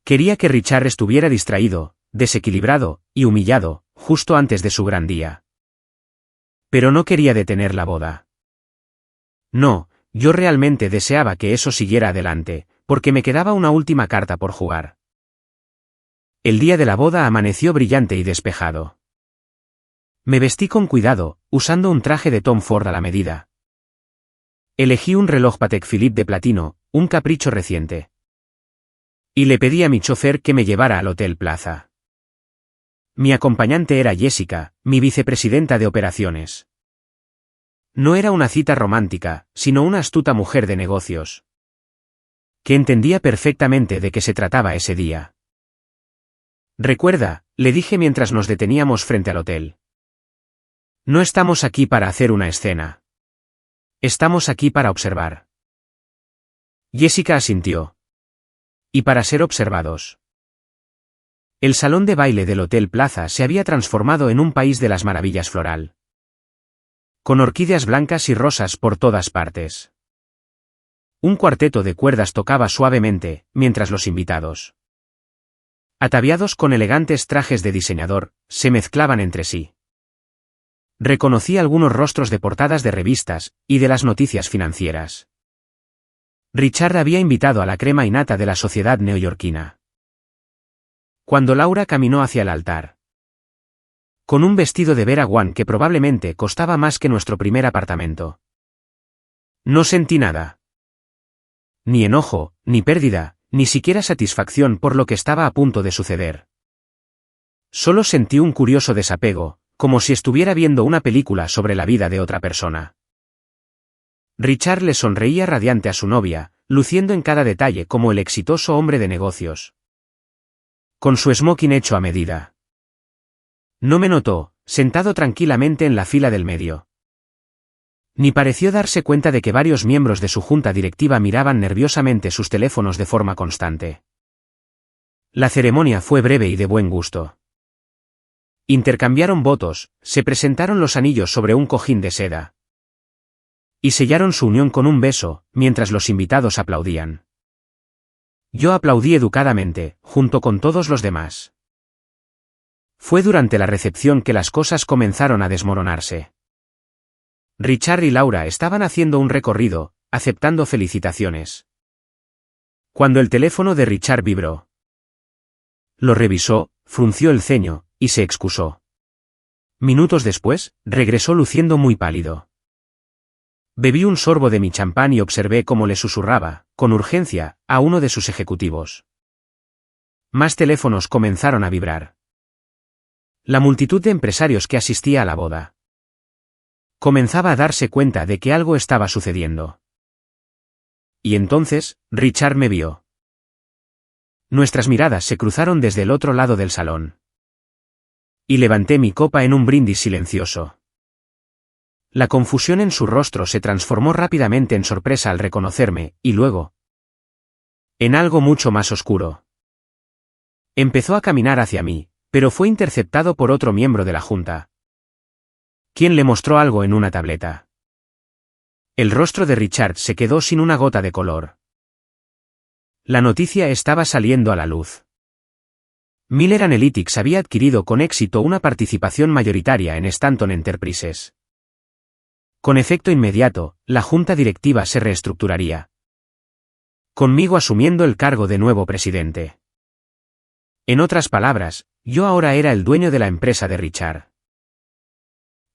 Quería que Richard estuviera distraído, desequilibrado y humillado, justo antes de su gran día. Pero no quería detener la boda. No, yo realmente deseaba que eso siguiera adelante, porque me quedaba una última carta por jugar. El día de la boda amaneció brillante y despejado. Me vestí con cuidado, usando un traje de Tom Ford a la medida. Elegí un reloj Patek Philippe de platino, un capricho reciente. Y le pedí a mi chofer que me llevara al Hotel Plaza. Mi acompañante era Jessica, mi vicepresidenta de operaciones. No era una cita romántica, sino una astuta mujer de negocios. Que entendía perfectamente de qué se trataba ese día. Recuerda, le dije mientras nos deteníamos frente al hotel. No estamos aquí para hacer una escena. Estamos aquí para observar. Jessica asintió. Y para ser observados. El salón de baile del Hotel Plaza se había transformado en un país de las maravillas floral. Con orquídeas blancas y rosas por todas partes. Un cuarteto de cuerdas tocaba suavemente, mientras los invitados, ataviados con elegantes trajes de diseñador, se mezclaban entre sí. Reconocí algunos rostros de portadas de revistas, y de las noticias financieras. Richard había invitado a la crema innata de la sociedad neoyorquina. Cuando Laura caminó hacia el altar, con un vestido de Vera Wang que probablemente costaba más que nuestro primer apartamento, no sentí nada. Ni enojo, ni pérdida, ni siquiera satisfacción por lo que estaba a punto de suceder. Solo sentí un curioso desapego, como si estuviera viendo una película sobre la vida de otra persona. Richard le sonreía radiante a su novia, luciendo en cada detalle como el exitoso hombre de negocios. Con su smoking hecho a medida. No me notó, sentado tranquilamente en la fila del medio. Ni pareció darse cuenta de que varios miembros de su junta directiva miraban nerviosamente sus teléfonos de forma constante. La ceremonia fue breve y de buen gusto. Intercambiaron votos, se presentaron los anillos sobre un cojín de seda. Y sellaron su unión con un beso, mientras los invitados aplaudían. Yo aplaudí educadamente, junto con todos los demás. Fue durante la recepción que las cosas comenzaron a desmoronarse. Richard y Laura estaban haciendo un recorrido, aceptando felicitaciones. Cuando el teléfono de Richard vibró, lo revisó, frunció el ceño, y se excusó. Minutos después, regresó luciendo muy pálido. Bebí un sorbo de mi champán y observé cómo le susurraba, con urgencia, a uno de sus ejecutivos. Más teléfonos comenzaron a vibrar. La multitud de empresarios que asistía a la boda comenzaba a darse cuenta de que algo estaba sucediendo. Y entonces, Richard me vio. Nuestras miradas se cruzaron desde el otro lado del salón. Y levanté mi copa en un brindis silencioso. La confusión en su rostro se transformó rápidamente en sorpresa al reconocerme, y luego en algo mucho más oscuro. Empezó a caminar hacia mí, pero fue interceptado por otro miembro de la junta, quien le mostró algo en una tableta. El rostro de Richard se quedó sin una gota de color. La noticia estaba saliendo a la luz. Miller Analytics había adquirido con éxito una participación mayoritaria en Stanton Enterprises. Con efecto inmediato, la junta directiva se reestructuraría, conmigo asumiendo el cargo de nuevo presidente. En otras palabras, yo ahora era el dueño de la empresa de Richard.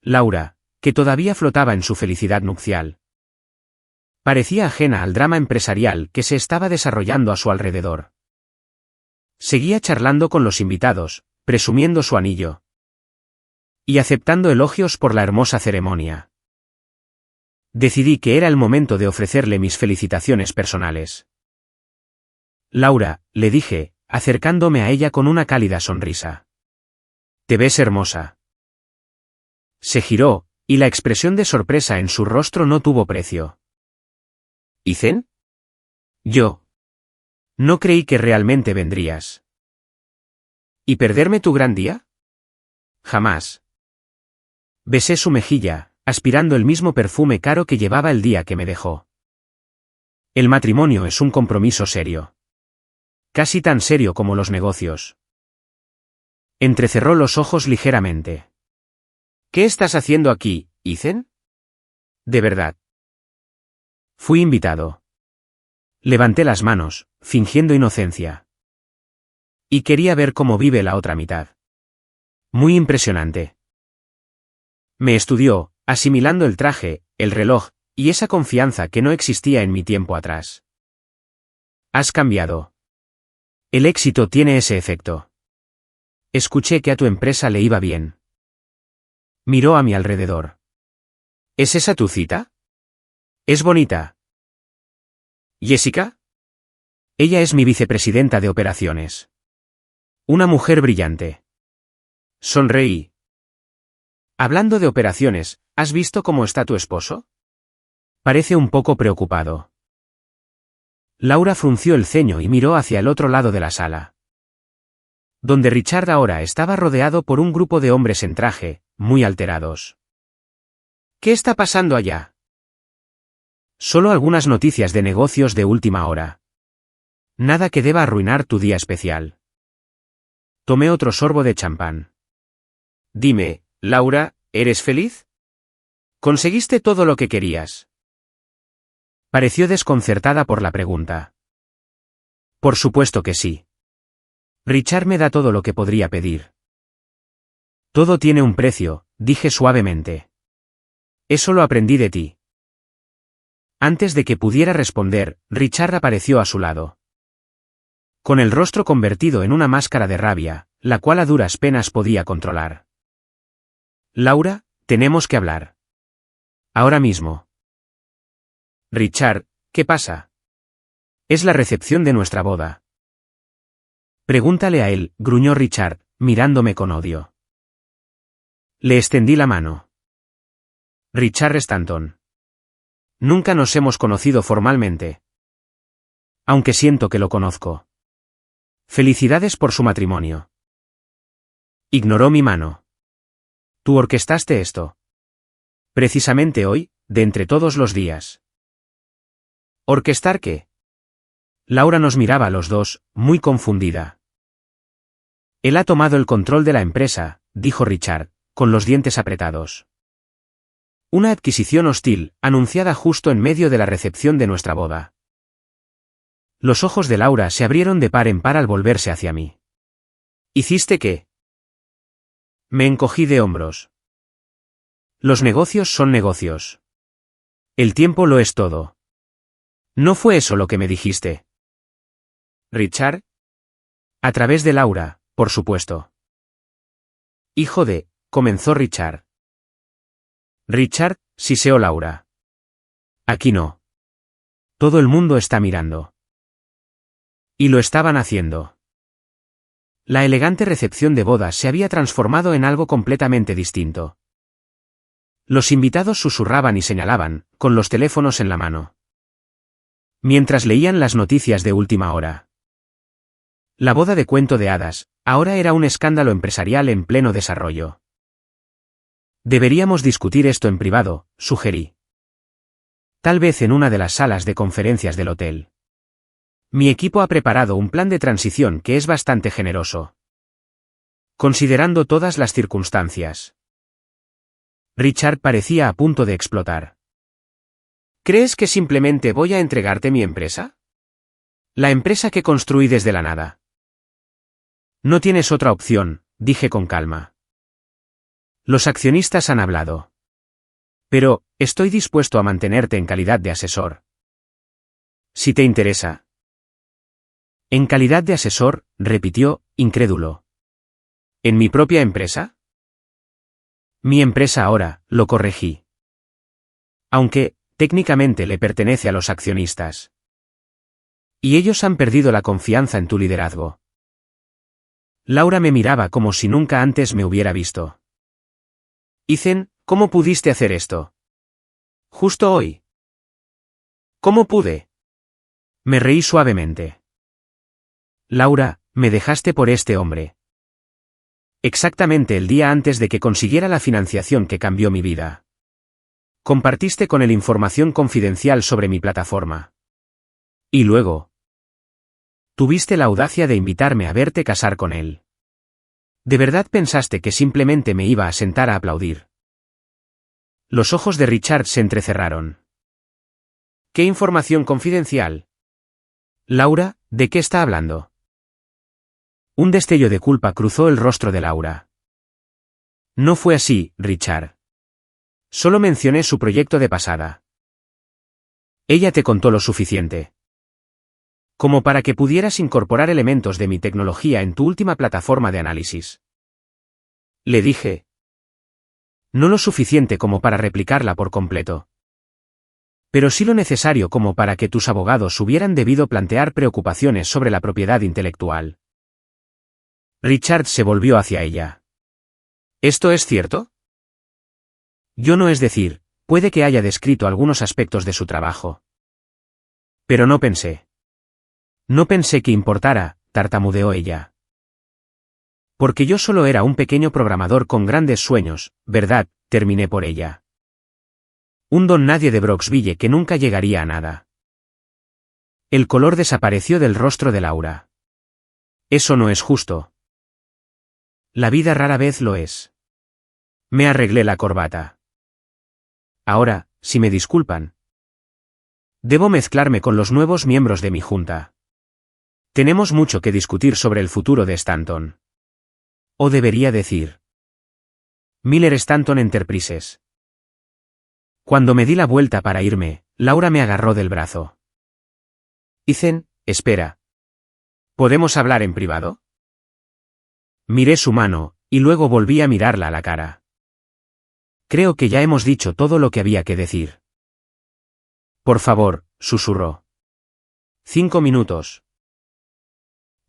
Laura, que todavía flotaba en su felicidad nupcial, Parecía ajena al drama empresarial que se estaba desarrollando a su alrededor. Seguía charlando con los invitados, presumiendo su anillo. Y aceptando elogios por la hermosa ceremonia. Decidí que era el momento de ofrecerle mis felicitaciones personales. Laura, le dije, acercándome a ella con una cálida sonrisa. Te ves hermosa. Se giró, y la expresión de sorpresa en su rostro no tuvo precio. ¿Ethan? Yo. No creí que realmente vendrías. ¿Y perderme tu gran día? Jamás. Besé su mejilla, aspirando el mismo perfume caro que llevaba el día que me dejó. El matrimonio es un compromiso serio. Casi tan serio como los negocios. Entrecerró los ojos ligeramente. ¿Qué estás haciendo aquí, Ethan? De verdad. Fui invitado. Levanté las manos, fingiendo inocencia. Y quería ver cómo vive la otra mitad. Muy impresionante. Me estudió, asimilando el traje, el reloj, y esa confianza que no existía en mi tiempo atrás. Has cambiado. El éxito tiene ese efecto. Escuché que a tu empresa le iba bien. Miró a mi alrededor. ¿Es esa tu cita? Es bonita. ¿Jessica? Ella es mi vicepresidenta de operaciones. Una mujer brillante. Sonreí. Hablando de operaciones, ¿has visto cómo está tu esposo? Parece un poco preocupado. Laura frunció el ceño y miró hacia el otro lado de la sala. Donde Richard ahora estaba rodeado por un grupo de hombres en traje, muy alterados. ¿Qué está pasando allá? Solo algunas noticias de negocios de última hora. Nada que deba arruinar tu día especial. Tomé otro sorbo de champán. Dime, Laura, ¿eres feliz? ¿Conseguiste todo lo que querías? Pareció desconcertada por la pregunta. Por supuesto que sí. Richard me da todo lo que podría pedir. Todo tiene un precio, dije suavemente. Eso lo aprendí de ti. Antes de que pudiera responder, Richard apareció a su lado. Con el rostro convertido en una máscara de rabia, la cual a duras penas podía controlar. Laura, tenemos que hablar. Ahora mismo. Richard, ¿qué pasa? Es la recepción de nuestra boda. Pregúntale a él, gruñó Richard, mirándome con odio. Le extendí la mano. Richard Stanton. Nunca nos hemos conocido formalmente. Aunque siento que lo conozco. Felicidades por su matrimonio. Ignoró mi mano. Tú orquestaste esto. Precisamente hoy, de entre todos los días. ¿Orquestar qué? Laura nos miraba a los dos, muy confundida. Él ha tomado el control de la empresa, dijo Richard, con los dientes apretados. Una adquisición hostil, anunciada justo en medio de la recepción de nuestra boda. Los ojos de Laura se abrieron de par en par al volverse hacia mí. ¿Hiciste qué? Me encogí de hombros. Los negocios son negocios. El tiempo lo es todo. ¿No fue eso lo que me dijiste? ¿Richard? A través de Laura, por supuesto. Hijo de, comenzó Richard. Richard, siseó Laura. Aquí no. Todo el mundo está mirando. Y lo estaban haciendo. La elegante recepción de bodas se había transformado en algo completamente distinto. Los invitados susurraban y señalaban, con los teléfonos en la mano. Mientras leían las noticias de última hora. La boda de cuento de hadas, ahora era un escándalo empresarial en pleno desarrollo. Deberíamos discutir esto en privado, sugerí. Tal vez en una de las salas de conferencias del hotel. Mi equipo ha preparado un plan de transición que es bastante generoso. Considerando todas las circunstancias. Richard parecía a punto de explotar. ¿Crees que simplemente voy a entregarte mi empresa? La empresa que construí desde la nada. No tienes otra opción, dije con calma. Los accionistas han hablado. Pero, estoy dispuesto a mantenerte en calidad de asesor. Si te interesa. En calidad de asesor, repitió, incrédulo. ¿En mi propia empresa? Mi empresa ahora, lo corregí. Aunque, técnicamente le pertenece a los accionistas. Y ellos han perdido la confianza en tu liderazgo. Laura me miraba como si nunca antes me hubiera visto. Ethan, ¿cómo pudiste hacer esto? Justo hoy. ¿Cómo pude? Me reí suavemente. Laura, me dejaste por este hombre. Exactamente el día antes de que consiguiera la financiación que cambió mi vida. Compartiste con él información confidencial sobre mi plataforma. Y luego. Tuviste la audacia de invitarme a verte casar con él. ¿De verdad pensaste que simplemente me iba a sentar a aplaudir? Los ojos de Richard se entrecerraron. ¿Qué información confidencial? Laura, ¿de qué está hablando? Un destello de culpa cruzó el rostro de Laura. No fue así, Richard. Solo mencioné su proyecto de pasada. Ella te contó lo suficiente. Como para que pudieras incorporar elementos de mi tecnología en tu última plataforma de análisis. Le dije. No lo suficiente como para replicarla por completo. Pero sí lo necesario como para que tus abogados hubieran debido plantear preocupaciones sobre la propiedad intelectual. Richard se volvió hacia ella. ¿Esto es cierto? Yo no, es decir, puede que haya descrito algunos aspectos de su trabajo. Pero no pensé. No pensé que importara, tartamudeó ella. Porque yo solo era un pequeño programador con grandes sueños, ¿verdad? Terminé por ella. Un don nadie de Broxville que nunca llegaría a nada. El color desapareció del rostro de Laura. Eso no es justo. La vida rara vez lo es. Me arreglé la corbata. Ahora, si me disculpan. Debo mezclarme con los nuevos miembros de mi junta. Tenemos mucho que discutir sobre el futuro de Stanton. O debería decir. Miller Stanton Enterprises. Cuando me di la vuelta para irme, Laura me agarró del brazo. Ethan, espera. ¿Podemos hablar en privado? Miré su mano, y luego volví a mirarla a la cara. Creo que ya hemos dicho todo lo que había que decir. Por favor, susurró. 5 minutos.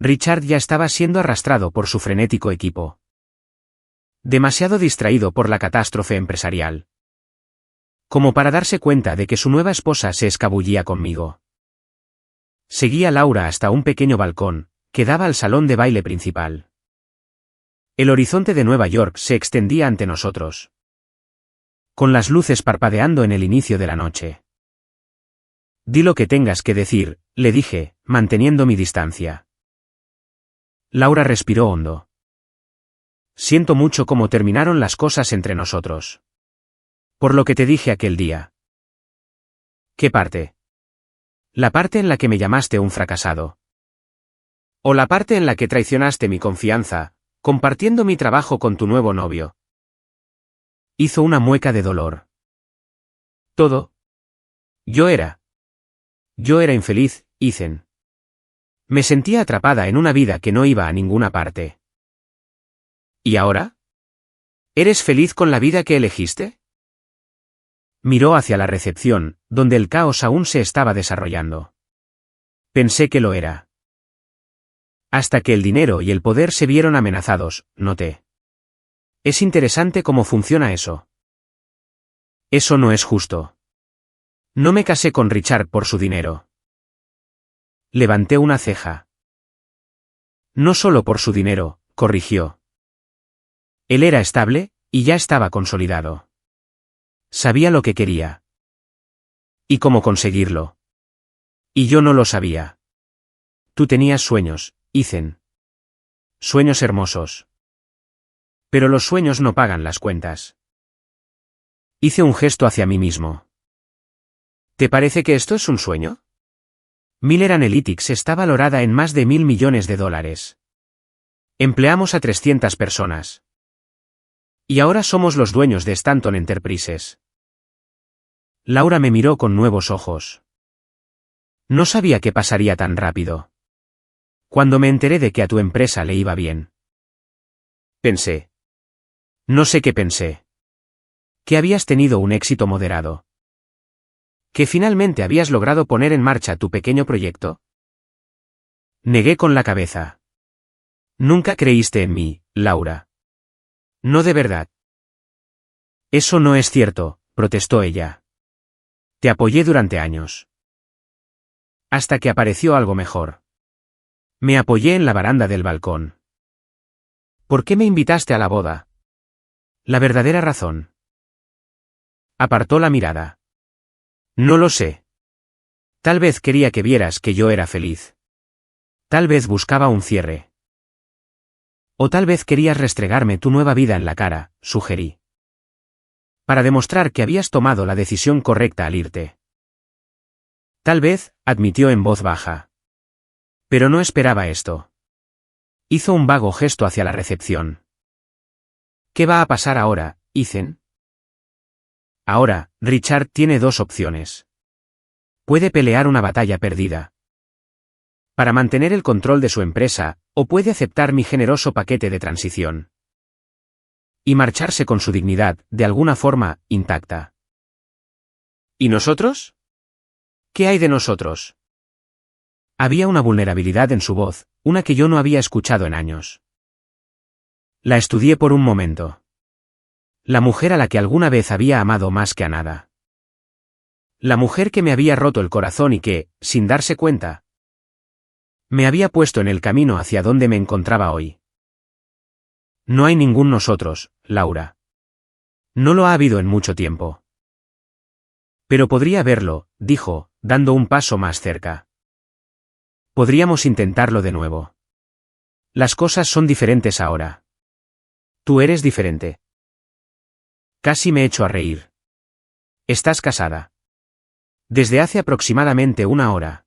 Richard ya estaba siendo arrastrado por su frenético equipo. Demasiado distraído por la catástrofe empresarial. Como para darse cuenta de que su nueva esposa se escabullía conmigo. Seguí a Laura hasta un pequeño balcón, que daba al salón de baile principal. El horizonte de Nueva York se extendía ante nosotros. Con las luces parpadeando en el inicio de la noche. Di lo que tengas que decir, le dije, manteniendo mi distancia. Laura respiró hondo. Siento mucho cómo terminaron las cosas entre nosotros. Por lo que te dije aquel día. ¿Qué parte? La parte en la que me llamaste un fracasado. O la parte en la que traicionaste mi confianza, compartiendo mi trabajo con tu nuevo novio. Hizo una mueca de dolor. Todo. Yo era infeliz, Ethan. Me sentía atrapada en una vida que no iba a ninguna parte. ¿Y ahora? ¿Eres feliz con la vida que elegiste? Miró hacia la recepción, donde el caos aún se estaba desarrollando. Pensé que lo era. Hasta que el dinero y el poder se vieron amenazados, noté. Es interesante cómo funciona eso. Eso no es justo. No me casé con Richard por su dinero. Levanté una ceja. No solo por su dinero, corrigió. Él era estable, y ya estaba consolidado. Sabía lo que quería. Y cómo conseguirlo. Y yo no lo sabía. Tú tenías sueños, Ethan. Sueños hermosos. Pero los sueños no pagan las cuentas. Hice un gesto hacia mí mismo. ¿Te parece que esto es un sueño? Miller Analytics está valorada en más de $1.000 millones. Empleamos a 300 personas. Y ahora somos los dueños de Stanton Enterprises. Laura me miró con nuevos ojos. No sabía que pasaría tan rápido. Cuando me enteré de que a tu empresa le iba bien. Pensé. No sé qué pensé. Que habías tenido un éxito moderado. Que finalmente habías logrado poner en marcha tu pequeño proyecto. Negué con la cabeza. Nunca creíste en mí, Laura. No de verdad. Eso no es cierto, protestó ella. Te apoyé durante años. Hasta que apareció algo mejor. Me apoyé en la baranda del balcón. ¿Por qué me invitaste a la boda? La verdadera razón. Apartó la mirada. No lo sé. Tal vez quería que vieras que yo era feliz. Tal vez buscaba un cierre. O tal vez querías restregarme tu nueva vida en la cara, sugerí. Para demostrar que habías tomado la decisión correcta al irte. Tal vez, admitió en voz baja. Pero no esperaba esto. Hizo un vago gesto hacia la recepción. ¿Qué va a pasar ahora, Ethan? Ahora, Richard tiene dos opciones. Puede pelear una batalla perdida. Para mantener el control de su empresa, o puede aceptar mi generoso paquete de transición. Y marcharse con su dignidad, de alguna forma, intacta. ¿Y nosotros? ¿Qué hay de nosotros? Había una vulnerabilidad en su voz, una que yo no había escuchado en años. La estudié por un momento. La mujer a la que alguna vez había amado más que a nada. La mujer que me había roto el corazón y que, sin darse cuenta, me había puesto en el camino hacia donde me encontraba hoy. No hay ningún nosotros, Laura. No lo ha habido en mucho tiempo. Pero podría haberlo, dijo, dando un paso más cerca. Podríamos intentarlo de nuevo. Las cosas son diferentes ahora. Tú eres diferente. Casi me echo a reír. ¿Estás casada? Desde hace aproximadamente una hora.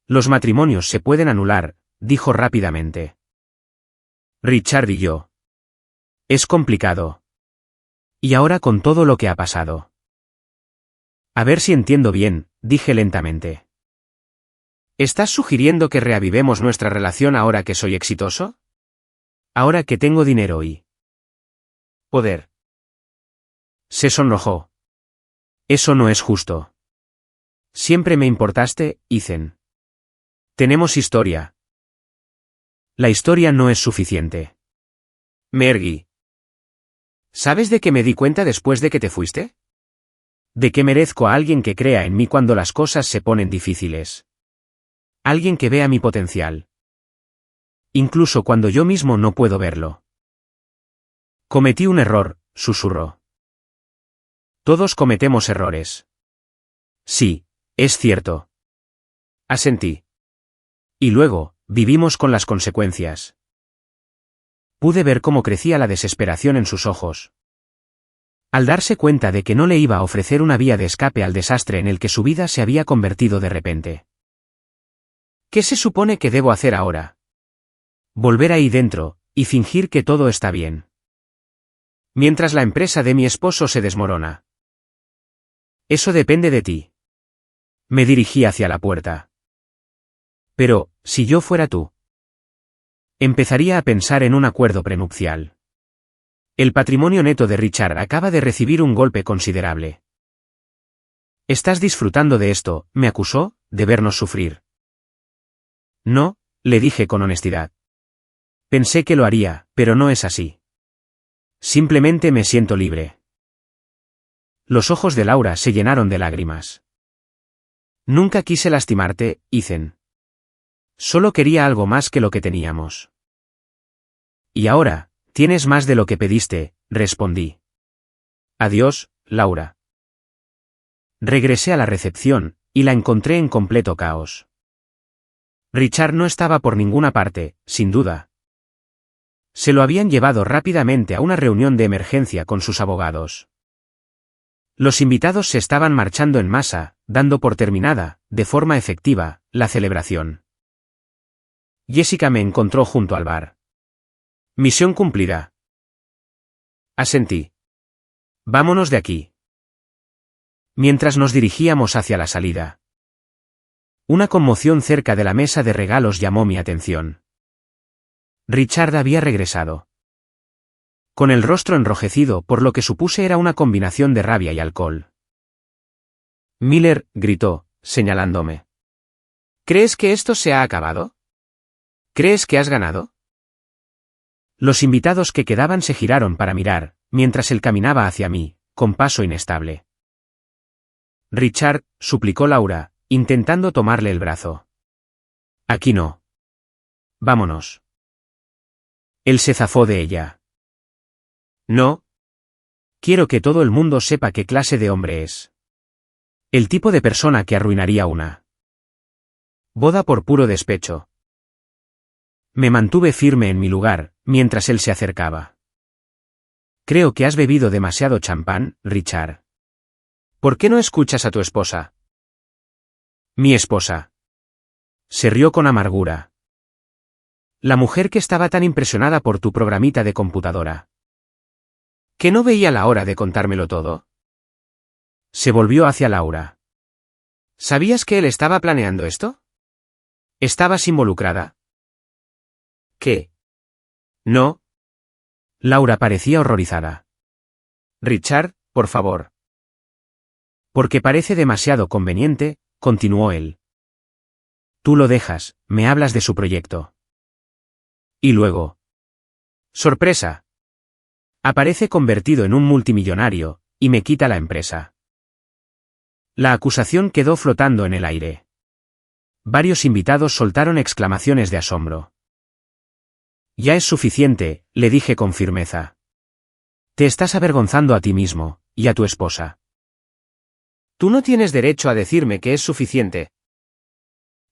Los matrimonios se pueden anular, dijo rápidamente. Richard y yo. Es complicado. Y ahora con todo lo que ha pasado. A ver si entiendo bien, dije lentamente. ¿Estás sugiriendo que reavivemos nuestra relación ahora que soy exitoso? Ahora que tengo dinero y poder. Se sonrojó. Eso no es justo. Siempre me importaste, Ethan. Tenemos historia. La historia no es suficiente. Me erguí. ¿Sabes de qué me di cuenta después de que te fuiste? De que merezco a alguien que crea en mí cuando las cosas se ponen difíciles. Alguien que vea mi potencial. Incluso cuando yo mismo no puedo verlo. Cometí un error, susurró. Todos cometemos errores. Sí, es cierto. Asentí. Y luego, vivimos con las consecuencias. Pude ver cómo crecía la desesperación en sus ojos. Al darse cuenta de que no le iba a ofrecer una vía de escape al desastre en el que su vida se había convertido de repente. ¿Qué se supone que debo hacer ahora? Volver ahí dentro, y fingir que todo está bien. Mientras la empresa de mi esposo se desmorona. Eso depende de ti. Me dirigí hacia la puerta. Pero, si yo fuera tú. Empezaría a pensar en un acuerdo prenupcial. El patrimonio neto de Richard acaba de recibir un golpe considerable. ¿Estás disfrutando de esto?, me acusó, de vernos sufrir. No, le dije con honestidad. Pensé que lo haría, pero no es así. Simplemente me siento libre. Los ojos de Laura se llenaron de lágrimas. Nunca quise lastimarte, Ethan. Solo quería algo más que lo que teníamos. Y ahora, tienes más de lo que pediste, respondí. Adiós, Laura. Regresé a la recepción, y la encontré en completo caos. Richard no estaba por ninguna parte, sin duda. Se lo habían llevado rápidamente a una reunión de emergencia con sus abogados. Los invitados se estaban marchando en masa, dando por terminada, de forma efectiva, la celebración. Jessica me encontró junto al bar. Misión cumplida. Asentí. Vámonos de aquí. Mientras nos dirigíamos hacia la salida. Una conmoción cerca de la mesa de regalos llamó mi atención. Richard había regresado. Con el rostro enrojecido por lo que supuse era una combinación de rabia y alcohol. Miller, gritó, señalándome. ¿Crees que esto se ha acabado? ¿Crees que has ganado? Los invitados que quedaban se giraron para mirar, mientras él caminaba hacia mí, con paso inestable. Richard, suplicó Laura, intentando tomarle el brazo. Aquí no. Vámonos. Él se zafó de ella. No. Quiero que todo el mundo sepa qué clase de hombre es. El tipo de persona que arruinaría una boda por puro despecho. Me mantuve firme en mi lugar, mientras él se acercaba. Creo que has bebido demasiado champán, Richard. ¿Por qué no escuchas a tu esposa? Mi esposa. Se rió con amargura. La mujer que estaba tan impresionada por tu programita de computadora. ¿Que no veía la hora de contármelo todo? Se volvió hacia Laura. ¿Sabías que él estaba planeando esto? ¿Estabas involucrada? ¿Qué? No. Laura parecía horrorizada. Richard, por favor. Porque parece demasiado conveniente, continuó él. Tú lo dejas, me hablas de su proyecto. Y luego. ¡Sorpresa! Aparece convertido en un multimillonario, y me quita la empresa. La acusación quedó flotando en el aire. Varios invitados soltaron exclamaciones de asombro. Ya es suficiente, le dije con firmeza. Te estás avergonzando a ti mismo, y a tu esposa. Tú no tienes derecho a decirme que es suficiente.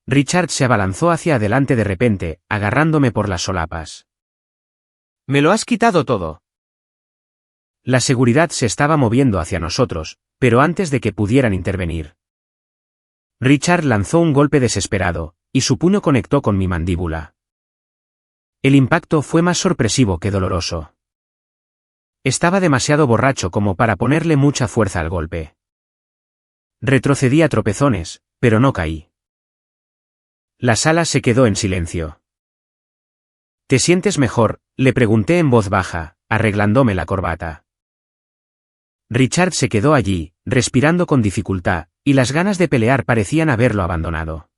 Richard se abalanzó hacia adelante de repente, agarrándome por las solapas. Me lo has quitado todo. La seguridad se estaba moviendo hacia nosotros, pero antes de que pudieran intervenir. Richard lanzó un golpe desesperado, y su puño conectó con mi mandíbula. El impacto fue más sorpresivo que doloroso. Estaba demasiado borracho como para ponerle mucha fuerza al golpe. Retrocedí a tropezones, pero no caí. La sala se quedó en silencio. ¿Te sientes mejor?, le pregunté en voz baja, arreglándome la corbata. Richard se quedó allí, respirando con dificultad, y las ganas de pelear parecían haberlo abandonado.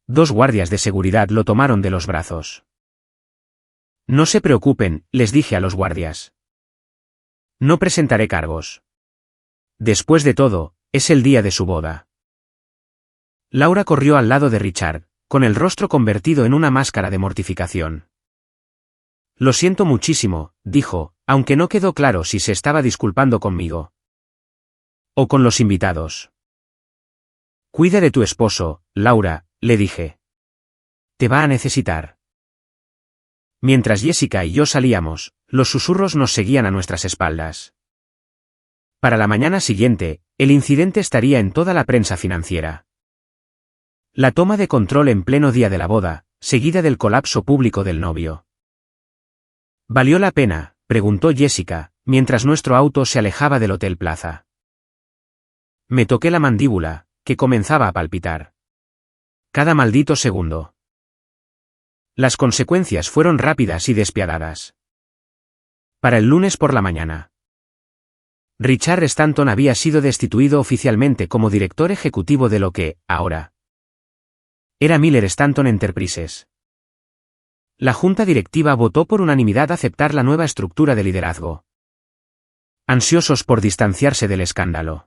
2 guardias de seguridad lo tomaron de los brazos. No se preocupen, les dije a los guardias. No presentaré cargos. Después de todo, es el día de su boda. Laura corrió al lado de Richard, con el rostro convertido en una máscara de mortificación. Lo siento muchísimo, dijo, aunque no quedó claro si se estaba disculpando conmigo o con los invitados. Cuida de tu esposo, Laura, le dije. Te va a necesitar. Mientras Jessica y yo salíamos, los susurros nos seguían a nuestras espaldas. Para la mañana siguiente, el incidente estaría en toda la prensa financiera. La toma de control en pleno día de la boda, seguida del colapso público del novio. ¿Valió la pena?, preguntó Jessica, mientras nuestro auto se alejaba del Hotel Plaza. Me toqué la mandíbula, que comenzaba a palpitar. Cada maldito segundo. Las consecuencias fueron rápidas y despiadadas. Para el lunes por la mañana. Richard Stanton había sido destituido oficialmente como director ejecutivo de lo que, ahora, era Miller Stanton Enterprises. La junta directiva votó por unanimidad aceptar la nueva estructura de liderazgo. Ansiosos por distanciarse del escándalo.